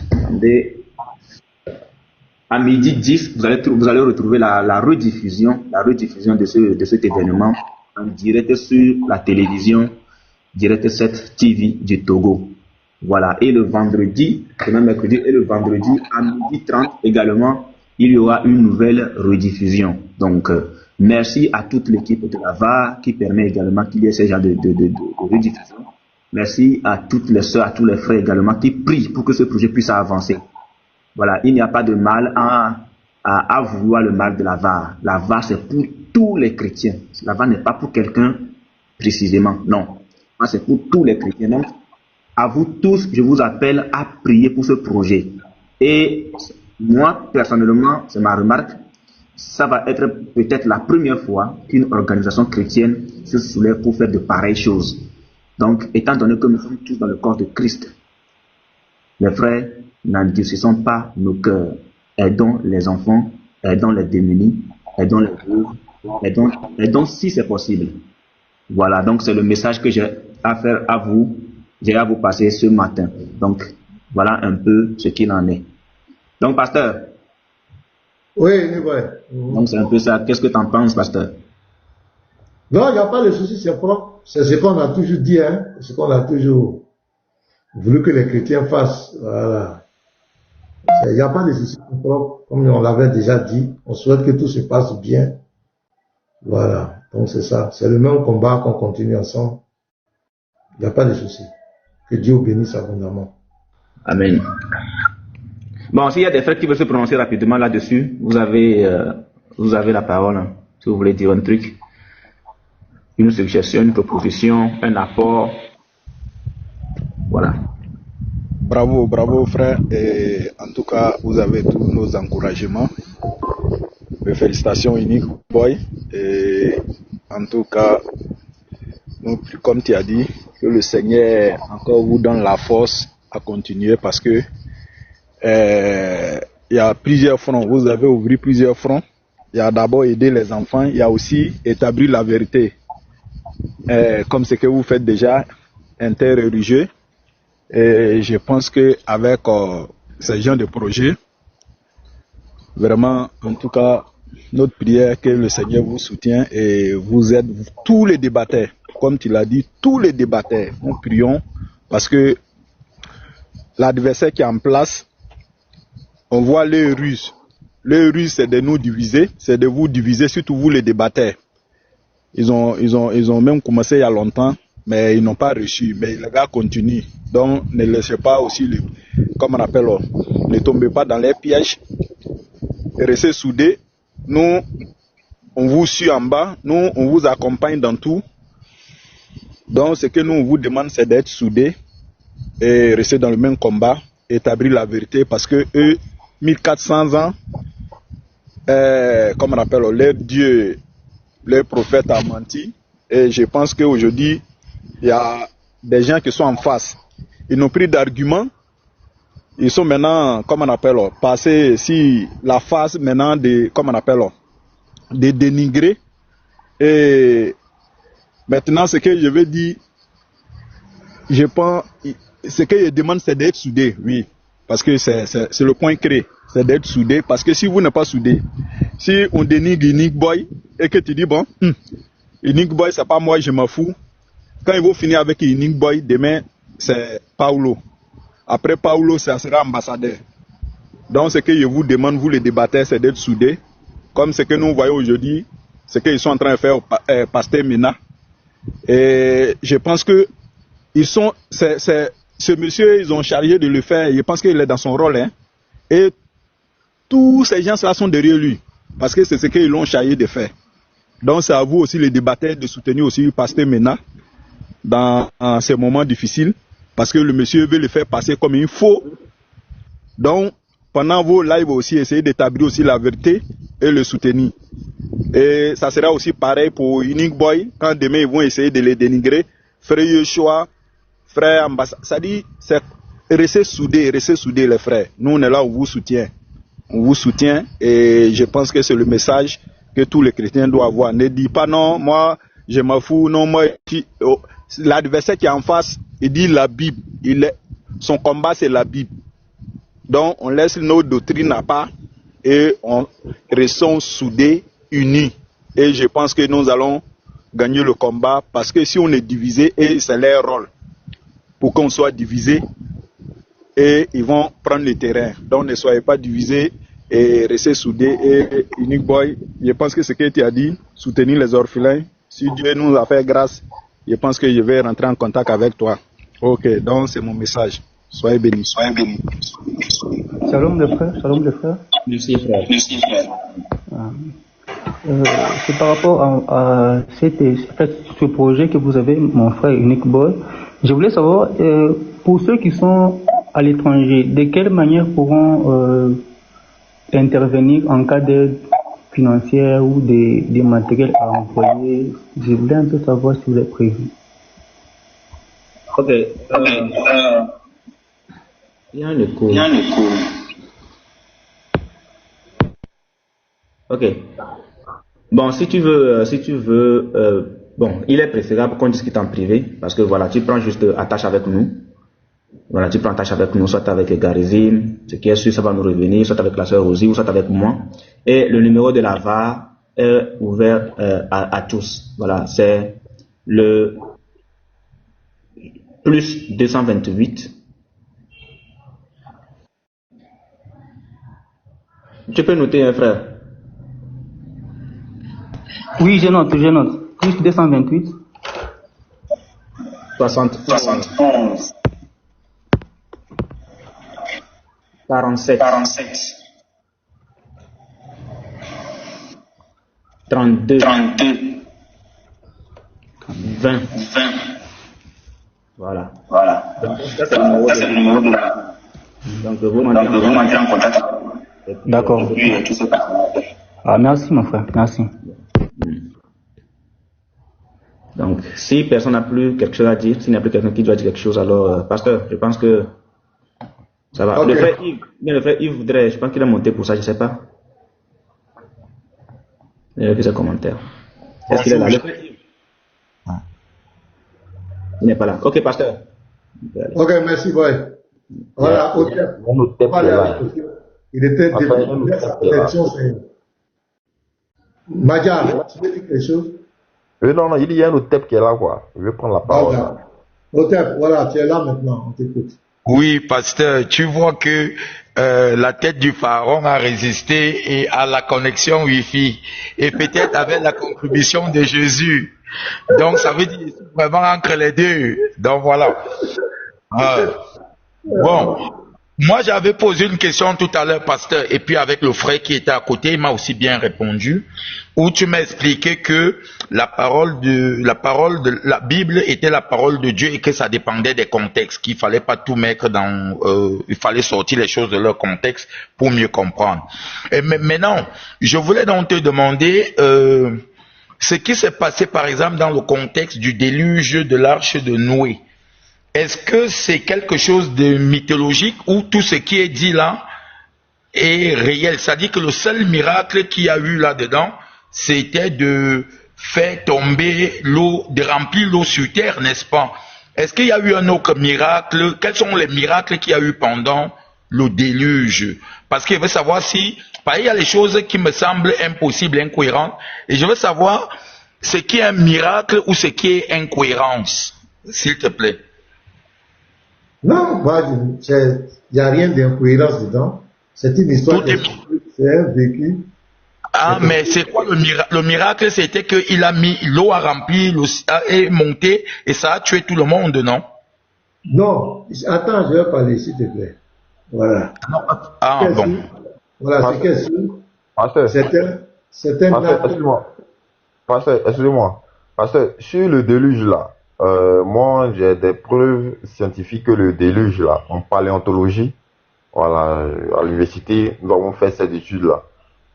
10, vous allez retrouver la rediffusion de cet événement en direct sur la télévision Direct 7 TV du Togo. Voilà. Et le vendredi, demain mercredi, et le vendredi à midi 30 également, il y aura une nouvelle rediffusion. Donc, merci à toute l'équipe de la VAR qui permet également qu'il y ait ce genre de rediffusion. Merci à toutes les sœurs, à tous les frères également qui prient pour que ce projet puisse avancer. Voilà, il n'y a pas de mal à vouloir le mal de la VAR. La VAR, c'est pour tous les chrétiens. La VAR n'est pas pour quelqu'un précisément, non. C'est pour tous les chrétiens. Donc, à vous tous, je vous appelle à prier pour ce projet. Et moi, personnellement, c'est ma remarque, ça va être peut-être la première fois qu'une organisation chrétienne se soulève pour faire de pareilles choses. Donc, étant donné que nous sommes tous dans le corps de Christ, les frères, n'endurcissons pas nos cœurs. Aidons les enfants, aidons les démunis, aidons les pauvres, aidons si c'est possible. Voilà, donc c'est le message que j'ai à faire à vous, j'ai à vous passer ce matin. Donc, voilà un peu ce qu'il en est. Donc, pasteur. Oui, ouais. Donc, c'est un peu ça. Qu'est-ce que tu en penses, pasteur? Non, il n'y a pas de souci, c'est propre. C'est ce qu'on a toujours dit, hein. Ce qu'on a toujours voulu que les chrétiens fassent. Voilà. Il n'y a pas de souci, c'est propre. Comme on l'avait déjà dit, on souhaite que tout se passe bien. Voilà. Donc, c'est ça. C'est le même combat qu'on continue ensemble. Il n'y a pas de souci. Que Dieu bénisse abondamment. Amen. Bon, s'il y a des frères qui veulent se prononcer rapidement là-dessus, vous avez la parole. Hein, si vous voulez dire un truc, une suggestion, une proposition, un apport. Voilà. Bravo frère. Et en tout cas, vous avez tous nos encouragements. Mes félicitations, Unique Boy. Et en tout cas, comme tu as dit, que le Seigneur encore vous donne la force à continuer parce que il y a plusieurs fronts. Vous avez ouvert plusieurs fronts. Il y a d'abord aider les enfants. Il y a aussi établir la vérité. Comme ce que vous faites déjà, interreligieux. Et je pense que avec ce genre de projet, vraiment, en tout cas, notre prière que le Seigneur vous soutienne et vous aide, tous les débatteurs, comme tu l'as dit, tous les débatteurs, nous prions parce que l'adversaire qui est en place, on voit les ruses. Les ruses, c'est de nous diviser, c'est de vous diviser, surtout vous les débatteurs. Ils ont même commencé il y a longtemps, mais ils n'ont pas reçu. Mais les gars continuent. Donc, ne laissez pas aussi, comme on appelle, ne tombez pas dans les pièges. Restez soudés. Nous, on vous suit en bas. Nous, on vous accompagne dans tout. Donc, ce que nous, on vous demande, c'est d'être soudés et rester dans le même combat, établir la vérité, parce que eux, 1400 ans, comme on appelle, leur Dieu, leur prophète a menti. Et je pense qu'aujourd'hui, il y a des gens qui sont en face. Ils n'ont pris d'arguments. Ils sont maintenant, comme on appelle, passés si la phase maintenant de, comme on appelle, de dénigrer. Et maintenant, ce que je veux dire, je pense, ce que je demande, c'est d'être soudé, oui. Parce que c'est le point clé, c'est d'être soudé. Parce que si vous n'êtes pas soudé, si on dénigre Unique Boy et que tu dis, bon, Unique Boy, c'est pas moi, je m'en fous. Quand ils vont finir avec Unique Boy, demain, c'est Paulo. Après Paulo, ça sera ambassadeur. Donc, ce que je vous demande, vous les débatteurs, c'est d'être soudés. Comme ce que nous voyons aujourd'hui, ce qu'ils sont en train de faire au Pasteur Mena. Et je pense que ce monsieur, ils ont chargé de le faire. Je pense qu'il est dans son rôle. Hein. Et tous ces gens-là sont derrière lui. Parce que c'est ce qu'ils l'ont chargé de faire. Donc, c'est à vous aussi, les débatteurs, de soutenir aussi le Pasteur Mena dans ces moments difficiles. Parce que le monsieur veut le faire passer comme il faut. Donc, pendant vos lives aussi, essayez d'établir aussi la vérité et le soutenir. Et ça sera aussi pareil pour Unique Boy. Quand demain, ils vont essayer de les dénigrer. Frère Yeshua, frère ambassadeur. Ça dit, c'est restez soudés les frères. Nous, on est là, on vous soutient. On vous soutient et je pense que c'est le message que tous les chrétiens doivent avoir. Ne dis pas non, moi, je m'en fous, non, moi, l'adversaire qui est en face, il dit la Bible. Son combat, c'est la Bible. Donc, on laisse nos doctrines à part et on restons soudés, unis. Et je pense que nous allons gagner le combat parce que si on est divisé, et c'est leur rôle pour qu'on soit divisé, et ils vont prendre le terrain. Donc, ne soyez pas divisés et restez soudés. Et Unique Boy, je pense que ce que tu as dit, soutenir les orphelins, si Dieu nous a fait grâce, je pense que je vais rentrer en contact avec toi. Ok, donc c'est mon message. Soyez bénis, soyez bénis. Shalom les frères, shalom les frères. Merci frère. Merci frère. C'est par rapport à ce projet que vous avez, mon frère Unique Boy. Je voulais savoir, pour ceux qui sont à l'étranger, de quelle manière pourront intervenir en cas d'aide financière ou des matériels à envoyer. Je voulais un peu savoir si vous êtes prévu. Ok. Il y a un écho. Ok. Bon, si tu veux, bon, il est préférable qu'on discute en privé, parce que voilà, tu prends juste attache avec nous. Voilà, tu prends attache avec nous, soit avec Garizim, ce qui est sûr, ça va nous revenir, soit avec la sœur Rosie, ou soit avec moi. Et le numéro de la VAR est ouvert à tous. Voilà, c'est le plus 228. Tu peux noter, hein, frère? Oui, je note. Plus 228. 71. 47. 32. 20. Voilà. Donc, ça, c'est le numéro de la... Donc, vous m'entrez en contact. D'accord. Ah, merci, mon frère. Merci. Donc, si personne n'a plus quelque chose à dire, s'il n'y a plus quelqu'un qui doit dire quelque chose, alors, pasteur, je pense que ça va. Okay. Le frère Yves voudrait, je pense qu'il a monté pour ça, je ne sais pas. Il a fait ses commentaires. Est-ce qu'il est là? Le frère Yves. Il n'est pas là. Ok, pasteur. Ok, merci, boy. Voilà, ok. Il était débuté sa protection. Madjar, tu veux dire quelque chose? Non, il y a un autre qui est là, quoi. Je vais prendre la parole. Otep, voilà, tu es là maintenant, on t'écoute. Oui, pasteur, tu vois que la tête du pharaon a résisté et à la connexion Wi-Fi et peut-être avec la contribution de Jésus. Donc ça veut dire vraiment entre les deux. Donc voilà. Euh, bon, moi j'avais posé une question tout à l'heure, pasteur, et puis avec le frère qui était à côté, il m'a aussi bien répondu, où tu m'as expliqué que la parole de la Bible était la parole de Dieu et que ça dépendait des contextes, qu'il fallait pas tout mettre dans, il fallait sortir les choses de leur contexte pour mieux comprendre. Et maintenant, je voulais donc te demander ce qui s'est passé par exemple dans le contexte du déluge de l'arche de Noé. Est-ce que c'est quelque chose de mythologique ou tout ce qui est dit là est réel? C'est-à-dire que le seul miracle qu'il y a eu là-dedans, c'était de faire tomber l'eau, de remplir l'eau sur terre, n'est-ce pas? Est-ce qu'il y a eu un autre miracle? Quels sont les miracles qu'il y a eu pendant le déluge? Parce que je veux savoir si, il y a les choses qui me semblent impossibles, incohérentes, et je veux savoir ce qui est un miracle ou ce qui est incohérence, s'il te plaît. Non, il n'y a rien d'incohérence dedans. C'est une histoire, c'est un vécu. Ah, mais c'est quoi le miracle? Le miracle, c'était qu'il a mis, l'eau a rempli, l'eau est montée, et ça a tué tout le monde, non? Non, attends, je vais parler, s'il te plaît. Voilà. Ah, bon. Voilà, c'est qu'est-ce que c'est un excusez-moi. Pasteur, sur le déluge là, moi j'ai des preuves scientifiques que le déluge là, en paléontologie, voilà, à l'université, nous avons fait cette étude là,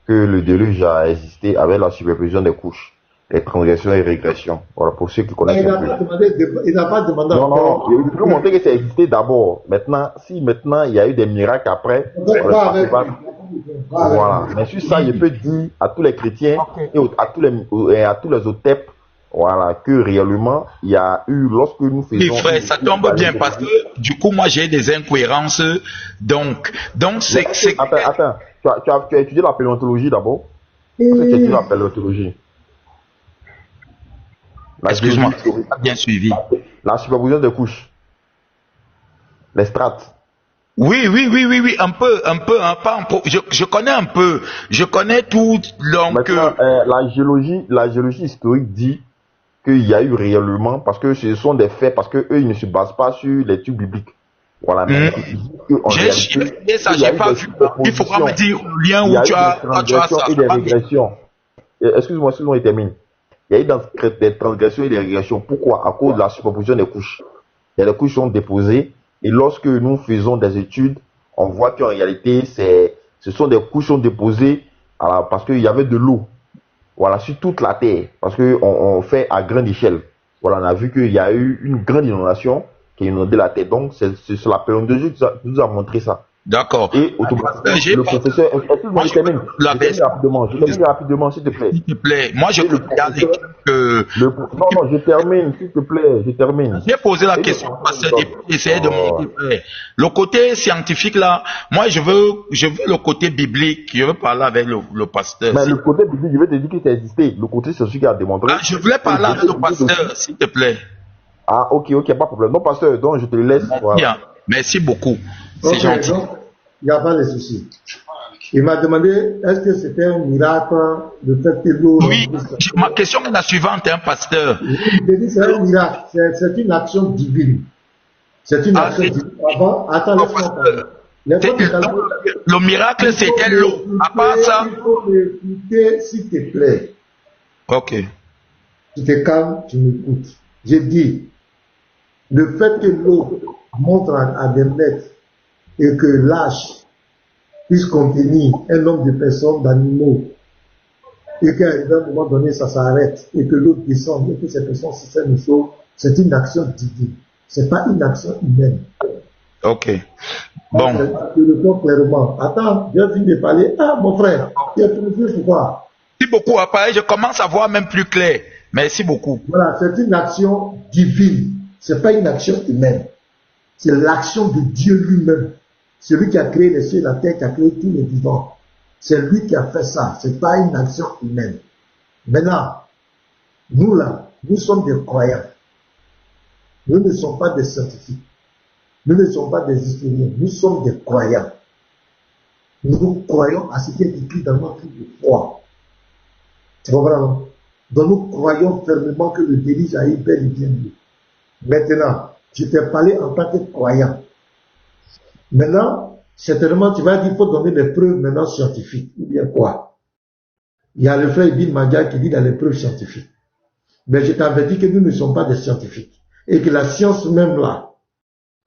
que le déluge a existé avec la superposition des couches, les transgressions et régressions. Voilà, pour ceux qui connaissent. Il n'a pas demandé. Non, il peut montrer que ça existait d'abord. Maintenant, si maintenant il y a eu des miracles après, voilà. Mais sur ça, je peux dire à tous les chrétiens et à tous les OTEP, voilà, que réellement, il y a eu, lorsque nous faisons... Oui, frère, ça tombe bien parce que, du coup, moi, j'ai des incohérences. Donc c'est... Attends, tu as étudié la paléontologie d'abord? Parce que tu as étudié la paléontologie. Excuse-moi, pas bien suivi. La superposition des couches. Les strates. Oui, un peu, hein, pas un peu. Je connais un peu. Je connais tout, donc... la géologie historique dit qu'il y a eu réellement, parce que ce sont des faits, parce que eux ils ne se basent pas sur l'étude biblique. Voilà. J'ai ça, j'ai pas vu. Il faudra me dire le lien où tu as ça. Et des régressions. Excuse-moi, sinon il termine. Il y a eu des transgressions et des régressions. Pourquoi? À cause de la superposition des couches. Il y a des couches qui sont déposées, et lorsque nous faisons des études, on voit qu'en réalité, ce sont des couches qui sont déposées parce qu'il y avait de l'eau. Voilà, sur toute la terre, parce qu'on fait à grande échelle. Voilà, on a vu qu'il y a eu une grande inondation qui a inondé la terre. Donc, c'est la paléontologie qui nous a montré ça. D'accord. Et automatiquement, le professeur... Excuse-moi, je termine rapidement, s'il te plaît. S'il te plaît. Moi, je peux regarder Non, je termine, s'il te plaît, je termine. J'ai posé la question parce que j'essayais de montrer. Le côté scientifique, là, moi, je veux le côté biblique. Je veux parler avec le pasteur. Mais le côté biblique, je vais te dire que ça existait. Le côté scientifique a démontré. Ah, je voulais parler avec le pasteur, s'il te plaît. Ah, ok, pas de problème. Non, pasteur, donc je te laisse. Voilà. Merci beaucoup. C'est gentil. Il n'y a pas de souci. Il m'a demandé, est-ce que c'était un miracle de fait que l'eau... Oui, ma question est la suivante, hein, pasteur. Il dit c'est un miracle, c'est une action divine. C'est une action divine. Attends, laisse-moi parler. Le miracle, c'était l'eau. À part ça... Il faut m'écouter, s'il te plaît. Ok. Tu te calmes, tu m'écoutes. J'ai dit, le fait que l'eau montre à des mètres et que l'âge puisse contenir un nombre de personnes, d'animaux, et qu'à un moment donné, ça s'arrête, et que l'eau descende, et que ces personnes se tiennent chaud, c'est une action divine. C'est pas une action humaine. Ok. Bon. Je réponds clairement. Attends, j'ai fini de parler. Ah, mon frère, tu es confus pourquoi? Merci beaucoup, appareil, je commence à voir même plus clair. Merci beaucoup. Voilà, c'est une action divine. C'est pas une action humaine. C'est l'action de Dieu lui-même. C'est lui qui a créé les cieux et la terre, qui a créé tous les vivants. C'est lui qui a fait ça. C'est pas une action humaine. Maintenant, nous là, nous sommes des croyants. Nous ne sommes pas des scientifiques. Nous ne sommes pas des historiens, nous sommes des croyants. Nous croyons à ce qui est écrit dans notre livre de foi. Tu comprends, non? Donc nous croyons fermement que le déluge a eu bel et bien lieu. Maintenant, je t'ai parlé en tant que croyant. Maintenant, certainement, tu vas dire qu'il faut donner des preuves maintenant scientifiques. Ou bien quoi? Il y a le frère Ibn Madia qui dit dans les preuves scientifiques. Mais je t'avertis que nous ne sommes pas des scientifiques. Et que la science même là,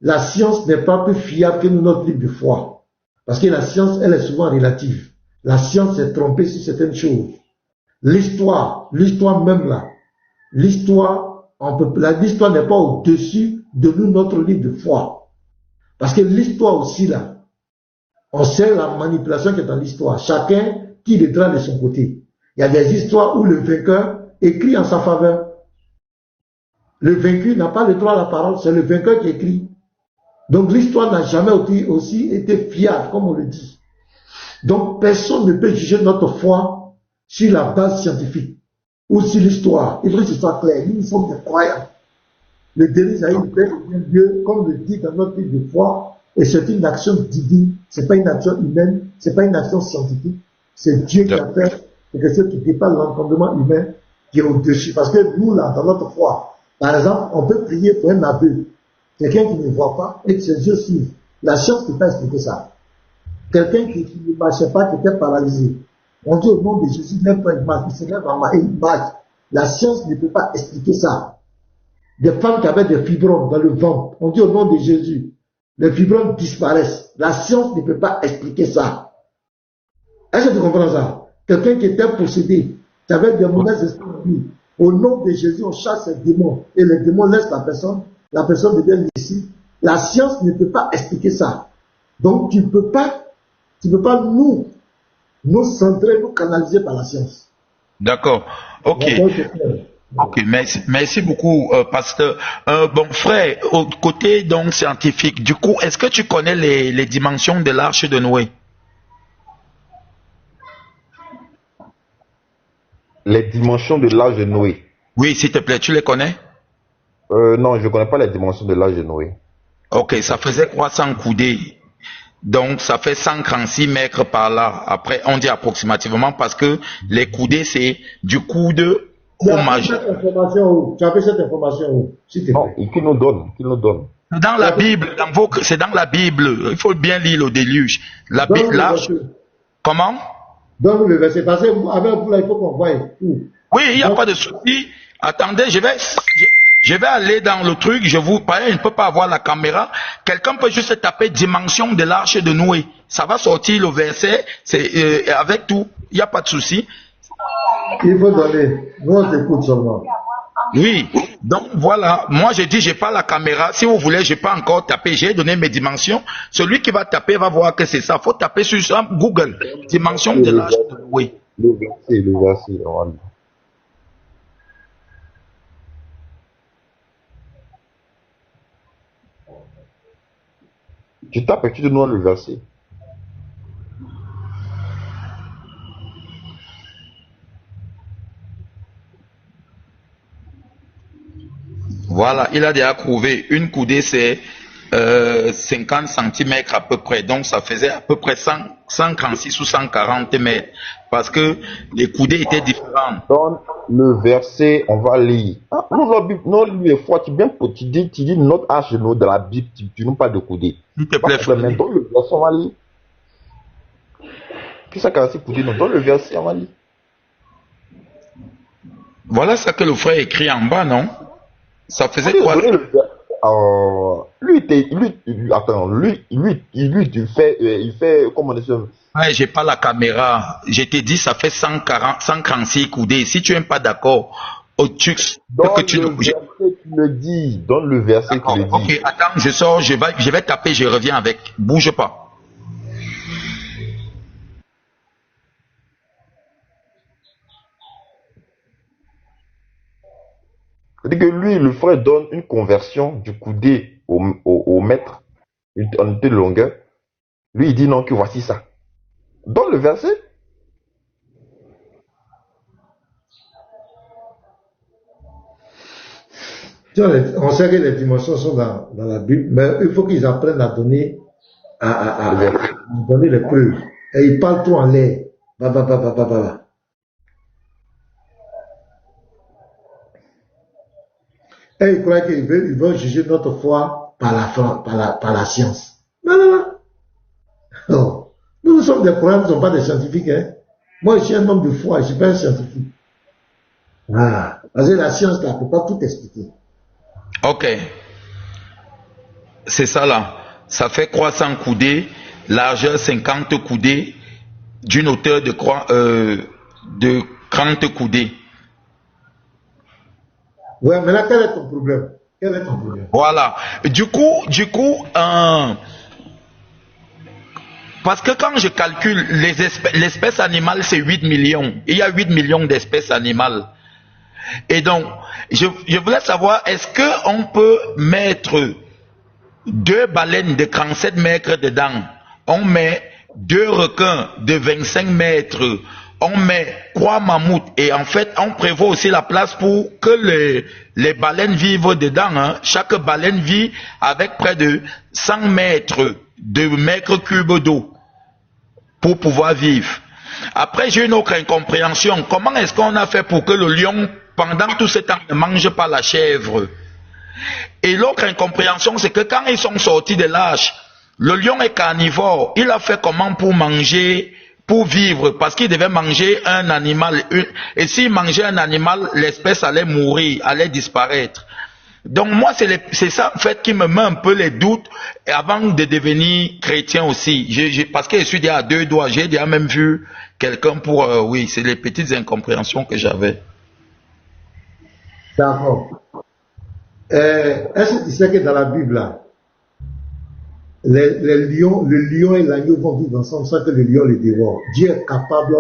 la science n'est pas plus fiable que notre livre de foi. Parce que la science, elle est souvent relative. La science s'est trompée sur certaines choses. L'histoire même là, l'histoire n'est pas au-dessus de nous, notre livre de foi. Parce que l'histoire aussi là, on sait la manipulation qui est dans l'histoire. Chacun tire le drap de son côté. Il y a des histoires où le vainqueur écrit en sa faveur. Le vaincu n'a pas le droit à la parole, c'est le vainqueur qui écrit. Donc l'histoire n'a jamais aussi été fiable, comme on le dit. Donc personne ne peut juger notre foi sur la base scientifique ou sur l'histoire. Il faut que ce soit clair. Nous sommes des croyants. Le déluge a eu bel et bien lieu, comme le dit dans notre livre de foi, et c'est une action divine, c'est pas une action humaine, c'est pas une action scientifique, c'est Dieu qui a fait, c'est quelque chose qui dépasse l'entendement humain, qui est au-dessus. Parce que nous, là, dans notre foi, par exemple, on peut prier pour un aveugle, quelqu'un qui ne voit pas et que ses yeux suivent. La science ne peut pas expliquer ça. Quelqu'un qui ne marchait pas, qui était paralysé. On dit au nom de Jésus, même pas une marche, il se lève en main et il marche. La science ne peut pas expliquer ça. Des femmes qui avaient des fibromes dans le ventre, on dit au nom de Jésus, les fibromes disparaissent. La science ne peut pas expliquer ça. Est-ce que tu comprends ça? Quelqu'un qui était possédé, qui avait des mauvais esprits en lui, au nom de Jésus, on chasse ces démons et les démons laissent la personne devient ici. La science ne peut pas expliquer ça. Donc tu ne peux pas nous centrer, nous canaliser par la science. D'accord. Ok. Ok, merci beaucoup, pasteur. Bon frère, au côté donc scientifique, du coup, est-ce que tu connais les dimensions de l'arche de Noé? Les dimensions de l'âge de Noé. Oui, s'il te plaît, tu les connais? Non, je ne connais pas les dimensions de l'âge de Noé. Ok, ça faisait 300 coudées. Donc, ça fait 136 mètres par là. Après, on dit approximativement parce que les coudées, c'est du coude au majeur. Tu as fait cette information où? Non, qui nous donne. Dans la Bible, c'est dans la Bible. Il faut bien lire le déluge. Comment? Donne le verset. Parce qu'avec vous, là, il faut qu'on voie. Oui, il n'y a pas de souci. Attendez, je vais aller dans le truc. Je ne peux pas avoir la caméra. Quelqu'un peut juste taper dimension de l'arche de Noé. Ça va sortir le verset. C'est avec tout. Il n'y a pas de souci. Il faut donner. Nous, on t'écoute seulement. Oui. Donc voilà. Moi, je dis, j'ai pas la caméra. Si vous voulez, j'ai pas encore tapé. J'ai donné mes dimensions. Celui qui va taper va voir que c'est ça. Faut taper sur Google. Dimension de l'arche de Noé. Le verset. Voilà. Tu tapes et tu te donnes le verset. Voilà, il a déjà trouvé. Une coudée, c'est 50 cm à peu près. Donc, ça faisait à peu près 136 ou 140 mètres. Parce que les coudées étaient différentes. Donne le verset, on va lire. Ah, non, lui est fort. Tu dis notre arche de la Bible, tu n'as pas de coudée. S'il te plaît, frère. Donne le verset, on va lire. Puis ça, 46 coudées, non, donne le verset, on va lire. Voilà ce que le frère écrit en bas, non? Ça faisait quoi? Il fait, comment on dit ça? Ouais, j'ai pas la caméra. Je t'ai dit, ça fait 146 coudées. Si tu n'es pas d'accord, tu le dis. Donne le verset qui le dit. Ok, attends, je sors, je vais taper, je reviens avec. Bouge pas. C'est-à-dire que lui, le frère donne une conversion du coudé au mètre, une unité de longueur. Lui, il dit non, que voici ça. Donne le verset. On sait que les dimensions sont dans la Bible, mais il faut qu'ils apprennent à donner, à donner les preuves. Et ils parlent tout en l'air. Et ils croient qu'ils veulent juger notre foi par la science. Non. Nous sommes des croyants, nous ne sommes pas des scientifiques. Hein. Moi, je suis un homme de foi, je ne suis pas un scientifique. Parce que la science, là, ne peut pas tout expliquer. Ok. C'est ça là. Ça fait 300 coudées, largeur 50 coudées, d'une hauteur de 30 coudées. Ouais, mais là, quel est ton problème? Voilà. Du coup, parce que quand je calcule l'espèce animale, c'est 8 millions. Il y a 8 millions d'espèces animales. Et donc, je voulais savoir, est-ce qu'on peut mettre 2 baleines de 37 mètres dedans? On met 2 requins de 25 mètres. On met 3 mammouths. Et en fait, on prévoit aussi la place pour que les baleines vivent dedans. Hein. Chaque baleine vit avec près de 100 mètres de mètres cubes d'eau pour pouvoir vivre. Après, j'ai une autre incompréhension. Comment est-ce qu'on a fait pour que le lion, pendant tout ce temps, ne mange pas la chèvre? Et l'autre incompréhension, c'est que quand ils sont sortis de l'âge, le lion est carnivore. Il a fait comment pour manger, pour vivre? Parce qu'il devait manger un animal. Et s'il mangeait un animal, l'espèce allait mourir, allait disparaître. Donc moi, c'est ça en fait qui me met un peu les doutes avant de devenir chrétien aussi. Parce que je suis déjà à 2 doigts, j'ai déjà même vu quelqu'un pour... oui, c'est les petites incompréhensions que j'avais. D'accord. Est-ce que tu sais que dans la Bible, là, le lion et l'agneau vont vivre ensemble sans que le lion les dévore? Dieu est capable,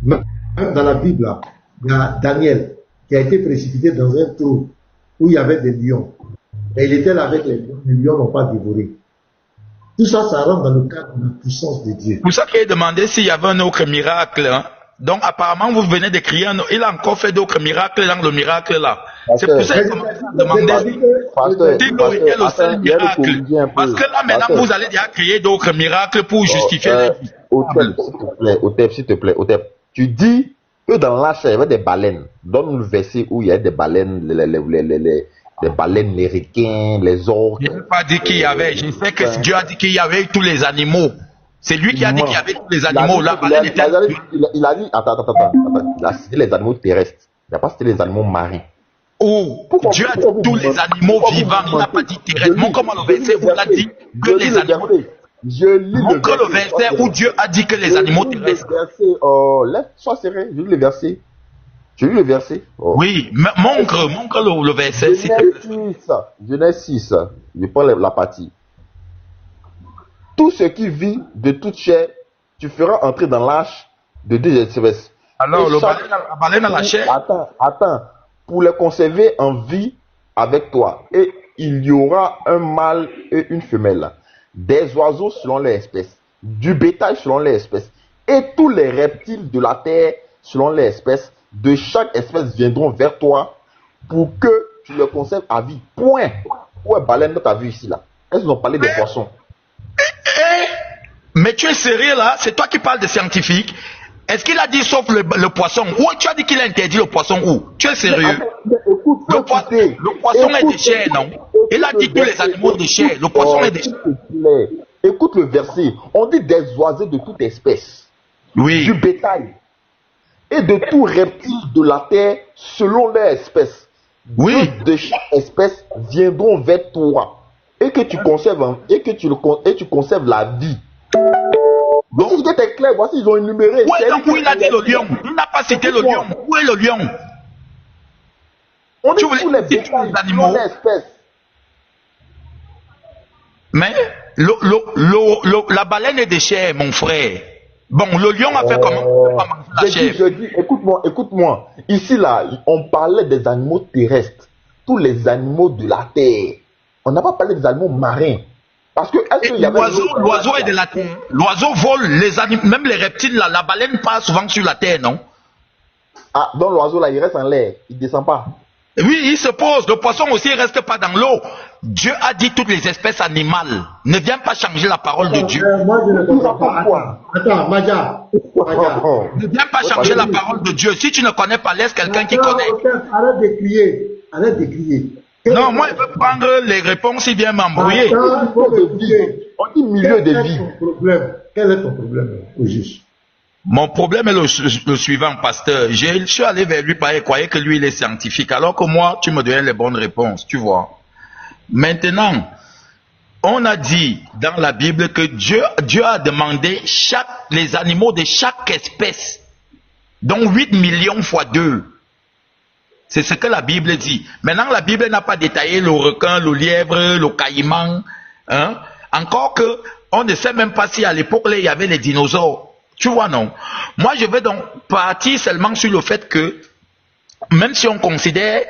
même dans la Bible, là, il y a Daniel qui a été précipité dans un trou où il y avait des lions. Et il était là avec les lions n'ont pas dévoré. Tout ça, ça rentre dans le cadre de la puissance de Dieu. Pour ça qu'il a demandé s'il y avait un autre miracle. Hein? Donc apparemment, vous venez de crier, il a encore fait d'autres miracles dans le miracle là. C'est pour ça qu'il a demandé s'il aurait le seul miracle. Parce que là maintenant, vous allez déjà créer d'autres miracles pour justifier les Otep, s'il te plaît, Otep, tu dis que dans l'arche, il y avait des baleines. Donne-nous le verset où il y a des baleines, les baleines américaines, les orques. Je n'ai pas dit qu'il y avait. Je sais que Dieu a dit qu'il y avait tous les animaux. C'est lui qui a dit qu'il y avait tous les animaux. La baleine était... il a dit, attends. Il a cité les animaux terrestres. Il n'a pas cité les animaux marins. Oh, Dieu a dit tous les animaux vivants. Il n'a pas dit terrestres. Mon comment le verset vous l'a dit que les animaux... Mon que le verset où Dieu a dit que les animaux terrestres... Sois sérieux, je lis le verset. Oui, montre le verset. Genèse 6, je prends la partie. Tout ce qui vit de toute chair, tu feras entrer dans l'arche de 2 espèces. Alors, la baleine à la chair. Attends. Pour les conserver en vie avec toi. Et il y aura un mâle et une femelle. Des oiseaux selon les espèces. Du bétail selon les espèces. Et tous les reptiles de la terre selon les espèces. De chaque espèce viendront vers toi pour que tu les conserves à vie. Point. Où est baleine que tu as vu ici là? Est-ce qu'ils ont parlé des poissons? Mais tu es sérieux là? C'est toi qui parles de scientifique. Est-ce qu'il a dit sauf le poisson? Ou tu as dit qu'il a interdit le poisson où? Tu es sérieux? Le poisson est de chair, non? Il a dit tous les animaux de chair. Le poisson est de chair. Écoute le verset. On dit des oiseaux de toute espèce. Oui. Du bétail. Et de tout reptile de la terre selon leur espèce. Oui. De chaque espèce viendront vers toi. Et que tu conserves, tu conserves la vie. Donc, si c'était clair, voici, ils ont énuméré. Oui, donc où il a dit le lion? Il n'a pas cité le lion. Où est le lion? On dit tous les bétails, animaux. Mais la baleine est de chair, mon frère. Bon, le lion a fait comment? La chair. Je dis, écoute-moi. Ici, là, on parlait des animaux terrestres. Tous les animaux de la terre. On n'a pas parlé des animaux marins. Parce que l'oiseau est de la terre. L'oiseau vole, les animaux, même les reptiles, là, la baleine passe souvent sur la terre, non? Ah, donc l'oiseau là, il reste en l'air, il descend pas. Oui, il se pose. Le poisson aussi ne reste pas dans l'eau. Dieu a dit toutes les espèces animales. Ne viens pas changer la parole de Dieu. Moi, je ne comprends pas. Attends, Maja. Ne viens pas changer la parole de Dieu. Si tu ne connais pas, laisse quelqu'un qui connaît. Arrête de crier. Arrête de crier. Non, moi, je veux prendre les réponses, il vient m'embrouiller. On dit milieu de vie. Quel est ton problème au juste? Mon problème est le suivant, pasteur. Je suis allé vers lui parce qu'il croyait que lui, il est scientifique. Alors que moi, tu me donnais les bonnes réponses, tu vois. Maintenant, on a dit dans la Bible que Dieu a demandé les animaux de chaque espèce, donc 8 millions fois 2. C'est ce que la Bible dit. Maintenant, la Bible n'a pas détaillé le requin, le lièvre, le caïman. Hein? Encore que, on ne sait même pas si à l'époque, il y avait les dinosaures. Tu vois, non? Moi, je vais donc partir seulement sur le fait que, même si on considère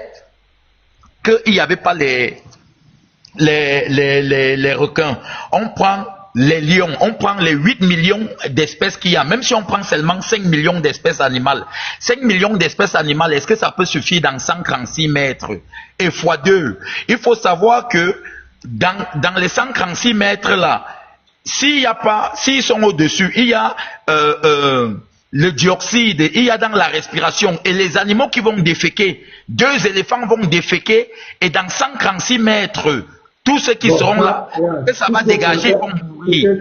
qu'il n'y avait pas les requins, on prend les lions, on prend les 8 millions d'espèces qu'il y a, même si on prend seulement 5 millions d'espèces animales. 5 millions d'espèces animales, est-ce que ça peut suffire dans 136 mètres? Et fois 2, il faut savoir que dans les 136 mètres là, s'ils sont au-dessus, il y a le dioxyde, il y a dans la respiration, et les animaux qui vont déféquer, 2 éléphants vont déféquer, et dans 136 mètres, tous ceux qui seront là, ça va dégager, ils vont mourir.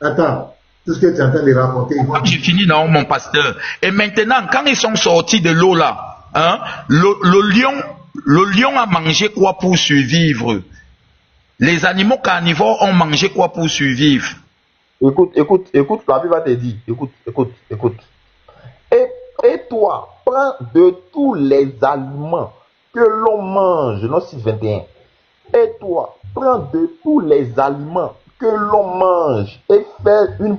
Attends, tout ce que tu es en train de raconter. J'ai fini, non, mon pasteur. Et maintenant, quand ils sont sortis de l'eau là, hein, le lion a mangé quoi pour survivre? Les animaux carnivores ont mangé quoi pour survivre? Écoute, la Bible va te dire, écoute. Et toi, prends de tous les aliments que l'on mange, non 621. Et toi, prends de tous les aliments que l'on mange et fais une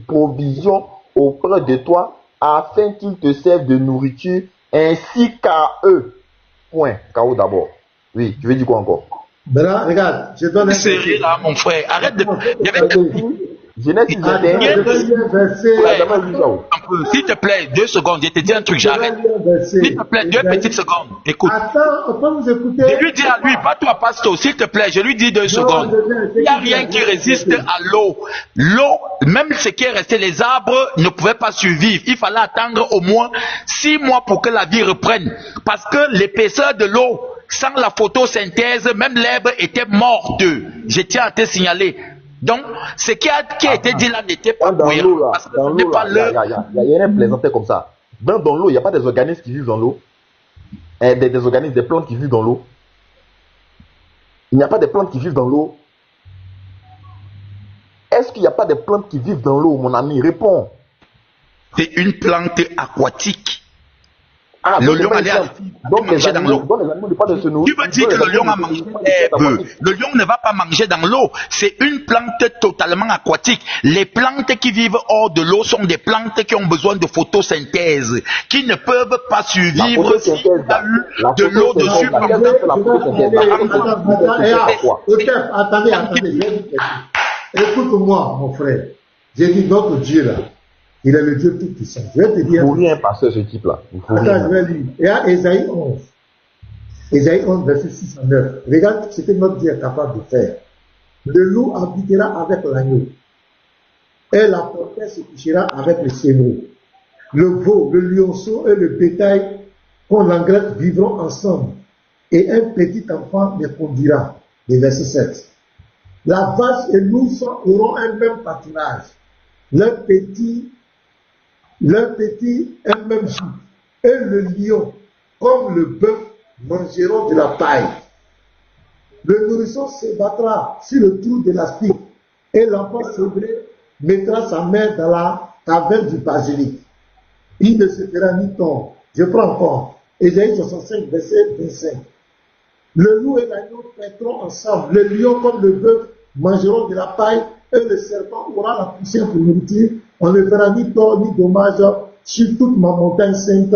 provision auprès de toi afin qu'ils te servent de nourriture ainsi qu'à eux. Point. KO d'abord. Oui, tu veux dire quoi encore? Ben là, regarde, je donne un sérieux là, mon frère. Arrête de. Genèse 621. S'il te plaît, 2 secondes. Je te dis un truc, j'arrête. S'il te plaît, 2 petites secondes. Écoute. Attends, vous écouter. Je lui dis à lui, pas toi, pasteur, s'il te plaît, je lui dis 2 secondes. Il n'y a rien qui résiste à l'eau. L'eau, même ce qui est resté, les arbres ne pouvaient pas survivre. Il fallait attendre au moins 6 mois pour que la vie reprenne. Parce que l'épaisseur de l'eau, sans la photosynthèse, même l'herbe était morte. Je tiens à te signaler. Donc, ce qui a été dit là n'était pas cohérent. Parce que ce n'est pas l'heure. Il y a une plaisanterie comme ça. Dans l'eau, il n'y a pas des organismes qui vivent dans l'eau. Des organismes, des plantes qui vivent dans l'eau. Il n'y a pas de plantes qui vivent dans l'eau. Est-ce qu'il n'y a pas de plantes qui vivent dans l'eau, mon ami? Réponds. C'est une plante aquatique. Ah, le lion allait manger dans l'eau. Tu veux dire que le lion a mangé l'herbe? Le lion ne va pas manger dans l'eau. C'est une plante totalement aquatique. Les plantes qui vivent hors de l'eau sont des plantes qui ont besoin de photosynthèse, qui ne peuvent pas survivre s'il y a eu de l'eau dessus. Attendez. Écoute-moi, mon frère. J'ai dit notre Dieu là. Il est le Dieu tout-puissant. Je vais te dire. Il ne faut rien passer ce type-là. Attends, je vais lire. Et à Ésaïe 11. Ésaïe 11, verset 6 à 9. Regarde ce que notre Dieu est capable de faire. Le loup habitera avec l'agneau. Et la panthère se couchera avec le sénéau. Le veau, le lionceau et le bétail qu'on engraisse vivront ensemble. Et un petit enfant les conduira. Le verset 7. La vache et l'ours auront un même pâturage. Leur petit un même jour. Et le lion, comme le bœuf, mangeront de la paille. Le nourrisson se battra sur le trou de l'aspic, et l'enfant sevré mettra sa main dans la caverne du basilic. Il ne se fera ni tort. Je prends encore. Ésaïe 65, verset 25. Le loup et l'agneau paîtront ensemble. Le lion comme le bœuf mangeront de la paille, et le serpent aura la poussière pour nourriture. On ne fera ni tort ni dommage sur toute ma montagne sainte,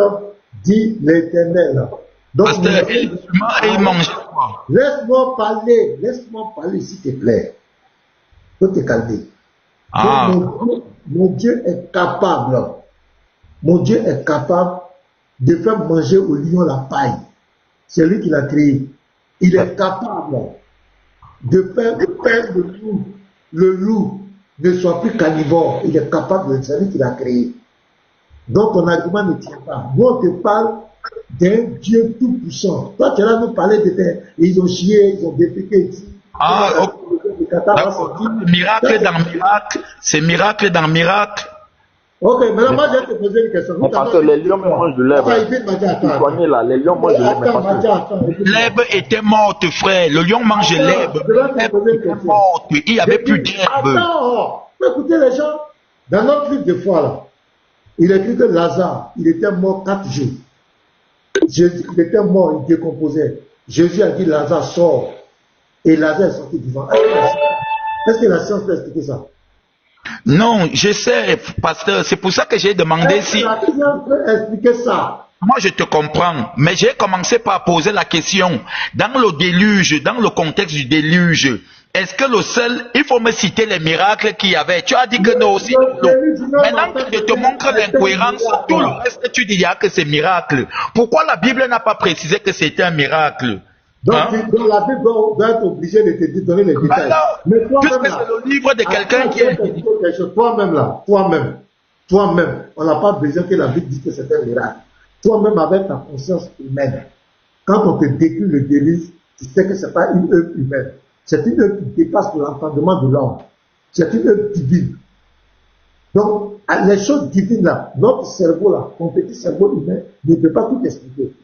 dit l'Éternel. Donc, laisse-moi parler, s'il te plaît. Faut te calmer. Mon Dieu est capable. Mon Dieu est capable de faire manger au lion la paille. C'est lui qui l'a créé. Il est capable de faire que le loup ne soit plus carnivore. Il est capable de, c'est lui qui l'a créé. Donc ton argument ne tient pas. Nous on te parle d'un Dieu tout puissant. Toi tu es là nous parler de tes, ils ont chié, ils ont déféqué ici. Ah, ok. D'accord. Miracle dans miracle, c'est miracle dans miracle. Ok, maintenant moi je vais te poser une question. Parce que les lions mangent de l'herbe. Là, les lions mangent de l'herbe. L'herbe était morte, frère. Le lion mange l'herbe. L'herbe était morte. Il n'y avait plus d'herbe. Attends, écoutez les gens. Dans notre livre de foi, là, il écrit que Lazare, il était mort 4 jours. Jésus, il était mort, il décomposait. Jésus a dit Lazare sort. Et Lazare est sorti vivant. Est-ce que la science peut expliquer ça? Non, je sais, pasteur. C'est pour ça que j'ai demandé si... La science peut expliquer ça. Moi, je te comprends. Mais j'ai commencé par poser la question. Dans le déluge, dans le contexte du déluge, est-ce que le seul... Il faut me citer les miracles qu'il y avait. Tu as dit que non aussi. Maintenant que je te montre l'incohérence, tout le reste, tu dis que c'est miracle. Pourquoi la Bible n'a pas précisé que c'était un miracle? Donc, donc la Bible doit être obligée de te donner les détails. Mais puisque c'est le livre de quelqu'un qui est... Toi-même là, toi-même, on n'a pas besoin que la Bible dise que c'est un miracle. Toi-même avec ta conscience humaine, quand on te décrit le délice, tu sais que ce n'est pas une œuvre humaine. C'est une œuvre qui dépasse l'entendement de l'homme. C'est une œuvre divine. Donc, les choses divines là, notre cerveau là, ton petit cerveau humain ne peut pas tout expliquer.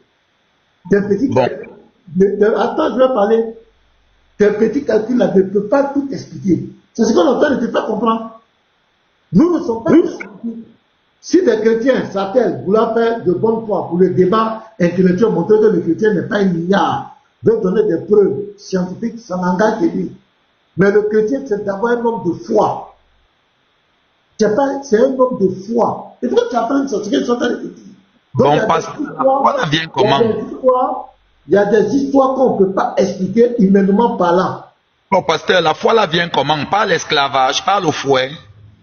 Tes petits calculs, attends, je vais parler. Tes petits calculs là ne peuvent pas tout expliquer. C'est ce qu'on est en train de te faire comprendre. Nous ne sommes pas expliqués. Si des chrétiens s'attellent vouloir faire de bonne foi pour le débat intellectuel, montrer que le chrétien n'est pas un milliard, veut donner des preuves scientifiques, ça n'engage que lui. Mais le chrétien, c'est d'abord un homme de foi. C'est un homme de foi. Il faut que tu apprennes ce qu'ils sont en train de te dire. Bon, parce que la foi vient comment? Il y a des histoires qu'on ne peut pas expliquer humainement parlant. Bon, pasteur, la foi là vient comment? Par l'esclavage, par le fouet.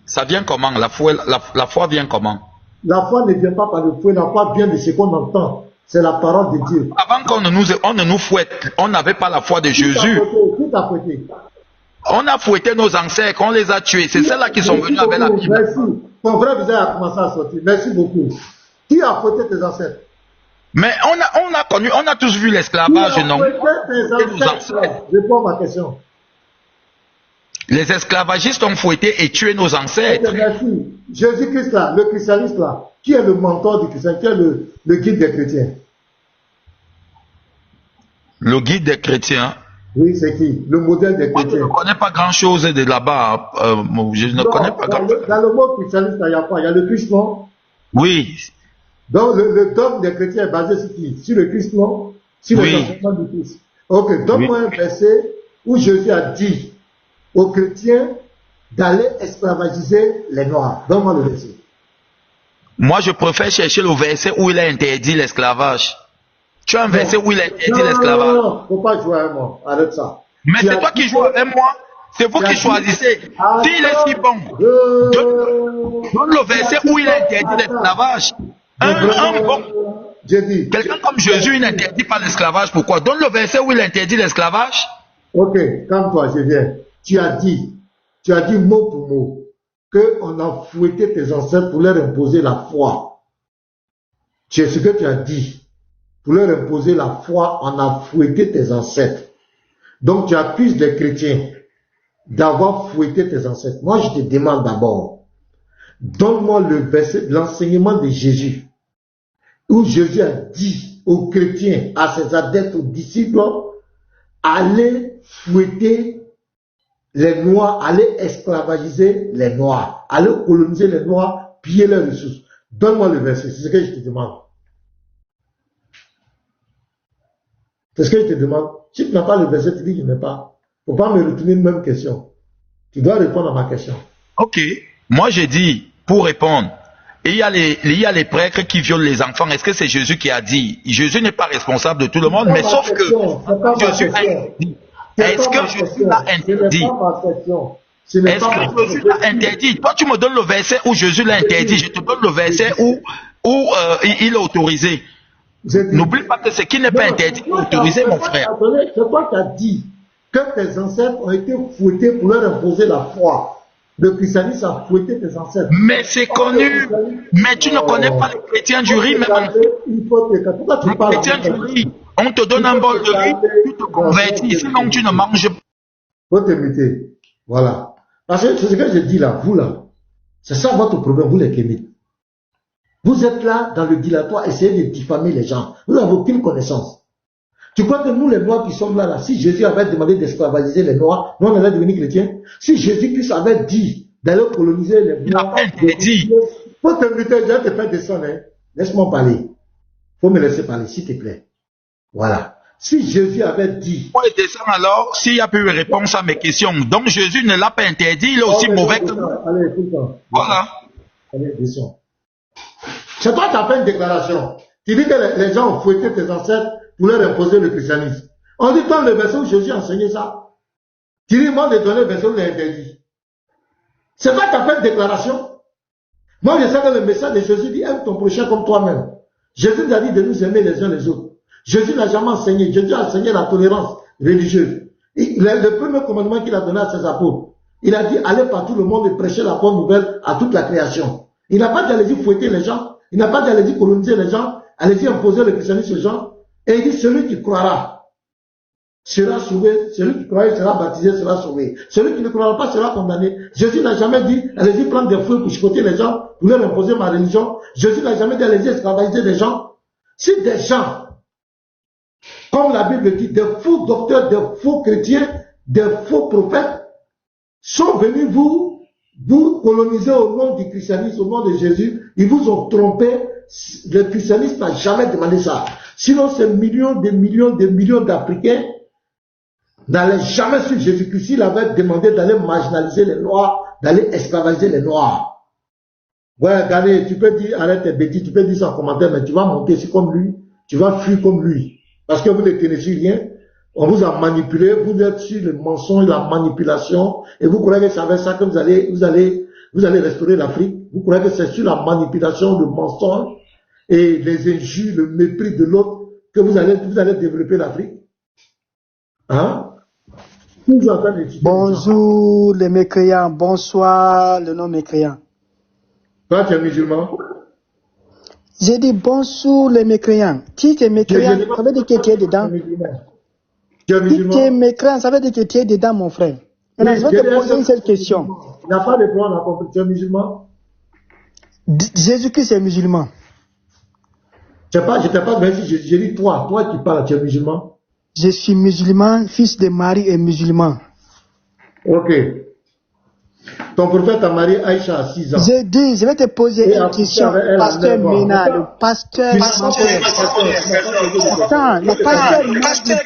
Ça vient comment? La foi vient comment? La foi ne vient pas par le fouet, la foi vient de ce qu'on entend. C'est la parole de Dieu. Avant qu'on ne nous fouette, on n'avait pas la foi de Jésus. Qui t'a fouetté? On a fouetté nos ancêtres, on les a tués. C'est ceux-là qui sont venus avec la Bible. Merci. Ton vrai visage a commencé à sortir. Merci beaucoup. Qui a fouetté tes ancêtres? Mais on a tous vu l'esclavage, non? Réponds à ma question. Les esclavagistes ont fouetté et tué nos ancêtres. Merci. Jésus-Christ là, le christianisme là, qui est le mentor du christianisme, qui est le guide des chrétiens? Le guide des chrétiens? Oui, c'est qui? Le modèle des chrétiens. Je ne connais pas grand-chose de là-bas. Je ne connais pas grand-chose. Dans le mot christianisme, il y a quoi? Il y a le Christ, non? Oui. Donc le dogme des chrétiens est basé sur qui? Sur le Christ, non? Sur les enseignements du Christ. Ok, donne-moi un verset où Jésus a dit aux chrétiens d'aller esclavagiser les Noirs. Donne-moi le verset. Moi, je préfère chercher le verset où il a interdit l'esclavage. Tu as un verset où il a interdit l'esclavage? Non, faut pas jouer avec moi. Arrête ça. Mais c'est toi qui joues avec moi. C'est vous qui choisissez. S'il est si bon, donne le verset où il a interdit l'esclavage. Quelqu'un comme Jésus, il n'interdit pas l'esclavage. Pourquoi? Donne le verset où il interdit l'esclavage. Ok, calme-toi, je viens. Tu as dit mot pour mot, qu'on a fouetté tes ancêtres pour leur imposer la foi. C'est ce que tu as dit. Pour leur imposer la foi, on a fouetté tes ancêtres. Donc tu accuses les chrétiens d'avoir fouetté tes ancêtres. Moi, je te demande d'abord, donne-moi le verset, l'enseignement de Jésus, où Jésus a dit aux chrétiens, à ses adeptes, aux disciples, allez fouetter les Noirs, allez esclavagiser les Noirs, allez coloniser les Noirs, piller leurs ressources. Donne-moi le verset, c'est ce que je te demande. C'est ce que je te demande. Si tu n'as pas le verset, tu dis que je n'ai pas. Il ne faut pas me retourner une même question. Tu dois répondre à ma question. Ok. Moi, j'ai dit, pour répondre, il y a les prêtres qui violent les enfants. Est-ce que c'est Jésus qui a dit? Jésus n'est pas responsable de tout le monde, mais sauf que Jésus a interdit. Est-ce que Jésus l'a interdit? Est-ce que Jésus l'a interdit? Toi, tu me donnes le verset où Jésus l'a interdit. Je te donne le verset où où il est autorisé. N'oublie pas que ce qui n'est pas interdit est autorisé, mon frère. C'est toi qui as dit que tes ancêtres ont été fouettés pour leur imposer la foi. Le christianisme a fouetté tes ancêtres. Mais c'est connu. Mais tu ne connais pas les chrétiens du riz, même. Les chrétiens du riz, on te donne un bol de riz, tu te convertis, sinon tu ne manges pas. Faut te muter. Voilà. Parce que c'est ce que je dis là, vous là. C'est ça votre problème, vous les kémites. Vous êtes là dans le dilatoire, essayez de diffamer les gens. Vous n'avez aucune connaissance. Tu crois que nous, les Noirs qui sommes là, si Jésus avait demandé d'esclavagiser les Noirs, nous on allait devenir chrétiens? Si Jésus-Christ avait dit d'aller coloniser les Noirs, faut te muter, je vais te faire descendre. Hein. Laisse-moi parler. Faut me laisser parler, s'il te plaît. Voilà. Si Jésus avait dit... Moi, je descends alors, s'il n'y a plus de réponse à mes questions. Donc Jésus ne l'a pas interdit, il est aussi mauvais que nous. Allez, écoute-moi. Voilà. Allez, descends. C'est toi qui as fait une déclaration. Tu dis que les gens ont fouetté tes ancêtres pour leur imposer le christianisme. On dit dans le verset où Jésus a enseigné ça. Tu dis, moi, de donner le verset où il est interdit. C'est toi qui as fait une déclaration. Moi, je sais que le message de Jésus dit, aime ton prochain comme toi-même. Jésus nous a dit de nous aimer les uns les autres. Jésus n'a jamais enseigné. Jésus a enseigné la tolérance religieuse. Le premier commandement qu'il a donné à ses apôtres, il a dit, allez par tout le monde et prêchez la bonne nouvelle à toute la création. Il n'a pas dit, allez-y fouetter les gens. Il n'a pas dit, allez-y coloniser les gens. Allez-y imposer le christianisme aux gens. Et il dit, celui qui croira sera sauvé. Celui qui croira sera baptisé, sera sauvé. Celui qui ne croira pas sera condamné. Jésus n'a jamais dit, allez-y prendre des feux pour chicoter les gens, pour leur imposer ma religion. Jésus n'a jamais dit, allez-y esclavagiser des gens. Si des gens, comme la Bible dit, des faux docteurs, des faux chrétiens, des faux prophètes, sont venus vous coloniser au nom du christianisme, au nom de Jésus, ils vous ont trompé. Le christianisme n'a jamais demandé ça. Sinon, ces millions d'Africains n'allaient jamais suivre Jésus-Christ. Il avait demandé d'aller marginaliser les Noirs, d'aller esclavagiser les Noirs. Ouais, Gane, tu peux dire, arrête tes bêtises, tu peux dire ça en commentaire, mais tu vas monter ici comme lui, tu vas fuir comme lui. Parce que vous ne connaissez rien, on vous a manipulé, vous êtes sur le mensonge, la manipulation, et vous croyez que c'est avec ça que vous allez restaurer l'Afrique. Vous croyez que c'est sur la manipulation, le mensonge, et les injures, le mépris de l'autre, que vous allez développer l'Afrique. Hein? Bonjour les mécréants, bonsoir les non-mécréants. Toi, tu es musulman? J'ai dit bonjour les mécréants. Si tu es mécréant, ça veut dire que tu es dedans. Si tu es mécréant, ça veut dire que tu es dedans, mon frère. Maintenant, je vais te poser une seule question. Il n'y a pas de problème à compris. Tu es musulman? Jésus-Christ est musulman. Je t'ai pas dit, j'ai dit toi qui parles, tu es musulman? Je suis musulman, fils de Marie est musulman. Ok. Ton prophète a marié Aïcha à 6 ans. J'ai dit, je vais te poser une question. Pasteur Ménard, le pasteur. Attends, le pasteur.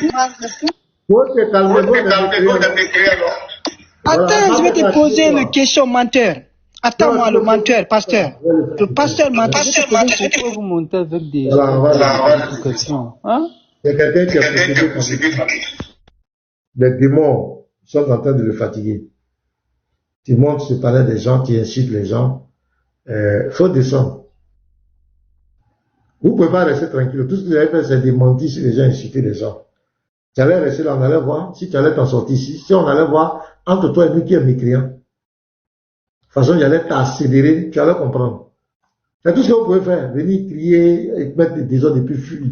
Attends, je vais te poser une question menteur. Attends-moi, le menteur, pasteur. Le pasteur menteur. Pourquoi vous montez avec des questions? Hein? Il y a quelqu'un qui a possédé. Les démons sont en train de le fatiguer. Tu montes ce palais des gens, tu incites les gens. Faut descendre. Vous ne pouvez pas rester tranquille. Tout ce que vous avez fait, c'est de mentir sur les gens, inciter les gens. Tu allais rester là, on allait voir. Si tu allais t'en sortir ici, si on allait voir entre toi et lui qui est mécréant. De toute façon, il allait t'accélérer, tu allais comprendre. C'est tout ce que vous pouvez faire. Venir crier et mettre des désordres et puis fuir.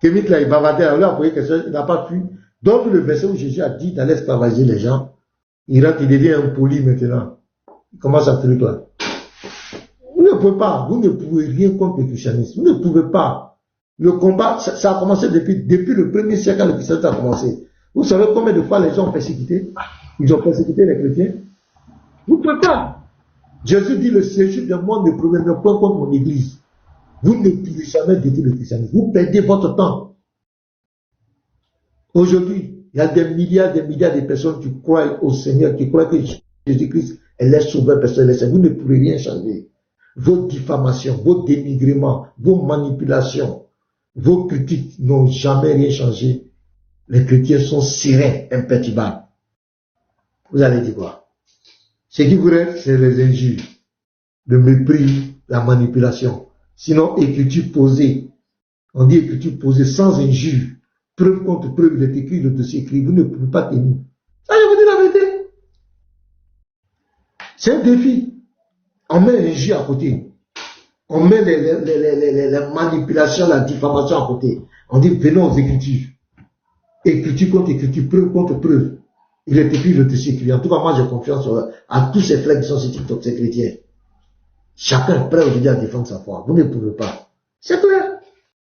Kémit là, il bavardait, alors là, vous voyez qu'il n'a pas fui. Donc, le verset où Jésus a dit d'aller esclavagiser les gens, il devient impoli maintenant. Il commence à truc là. Vous ne pouvez pas, vous ne pouvez rien contre le christianisme. Vous ne pouvez pas. Le combat, ça a commencé depuis le premier siècle quand le christianisme a commencé. Vous savez combien de fois les gens ont persécuté? Ils ont persécuté les chrétiens. Vous ne pouvez pas. Jésus dit le séjour de moi ne provient point contre mon église. Vous ne pouvez jamais détruire le christianisme. Vous perdez votre temps. Aujourd'hui, il y a des milliards de personnes qui croient au Seigneur, qui croient que Jésus-Christ est leur sauveur personnel. Vous ne pourrez rien changer. Vos diffamations, vos dénigrements, vos manipulations, vos critiques n'ont jamais rien changé. Les chrétiens sont sereins, imperturbables. Vous allez dire quoi? Ce qui vous reste, c'est les injures, le mépris, la manipulation. Sinon, écriture posée. On dit écriture posée sans injure. Preuve contre preuve, il est écrit, le dossier écrit. Vous ne pouvez pas tenir. Ça, je vous dis la vérité. C'est un défi. On met l'injure à côté. On met les manipulations, la diffamation à côté. On dit, venons aux écritures. Écriture contre écriture, preuve contre preuve. Il est écrit, le dossier écrit. En tout cas, moi, j'ai confiance à tous ces frères qui sont sur TikTok, ces chrétiens. Chacun est prêt aujourd'hui à défendre sa foi. Vous ne pouvez pas. C'est clair.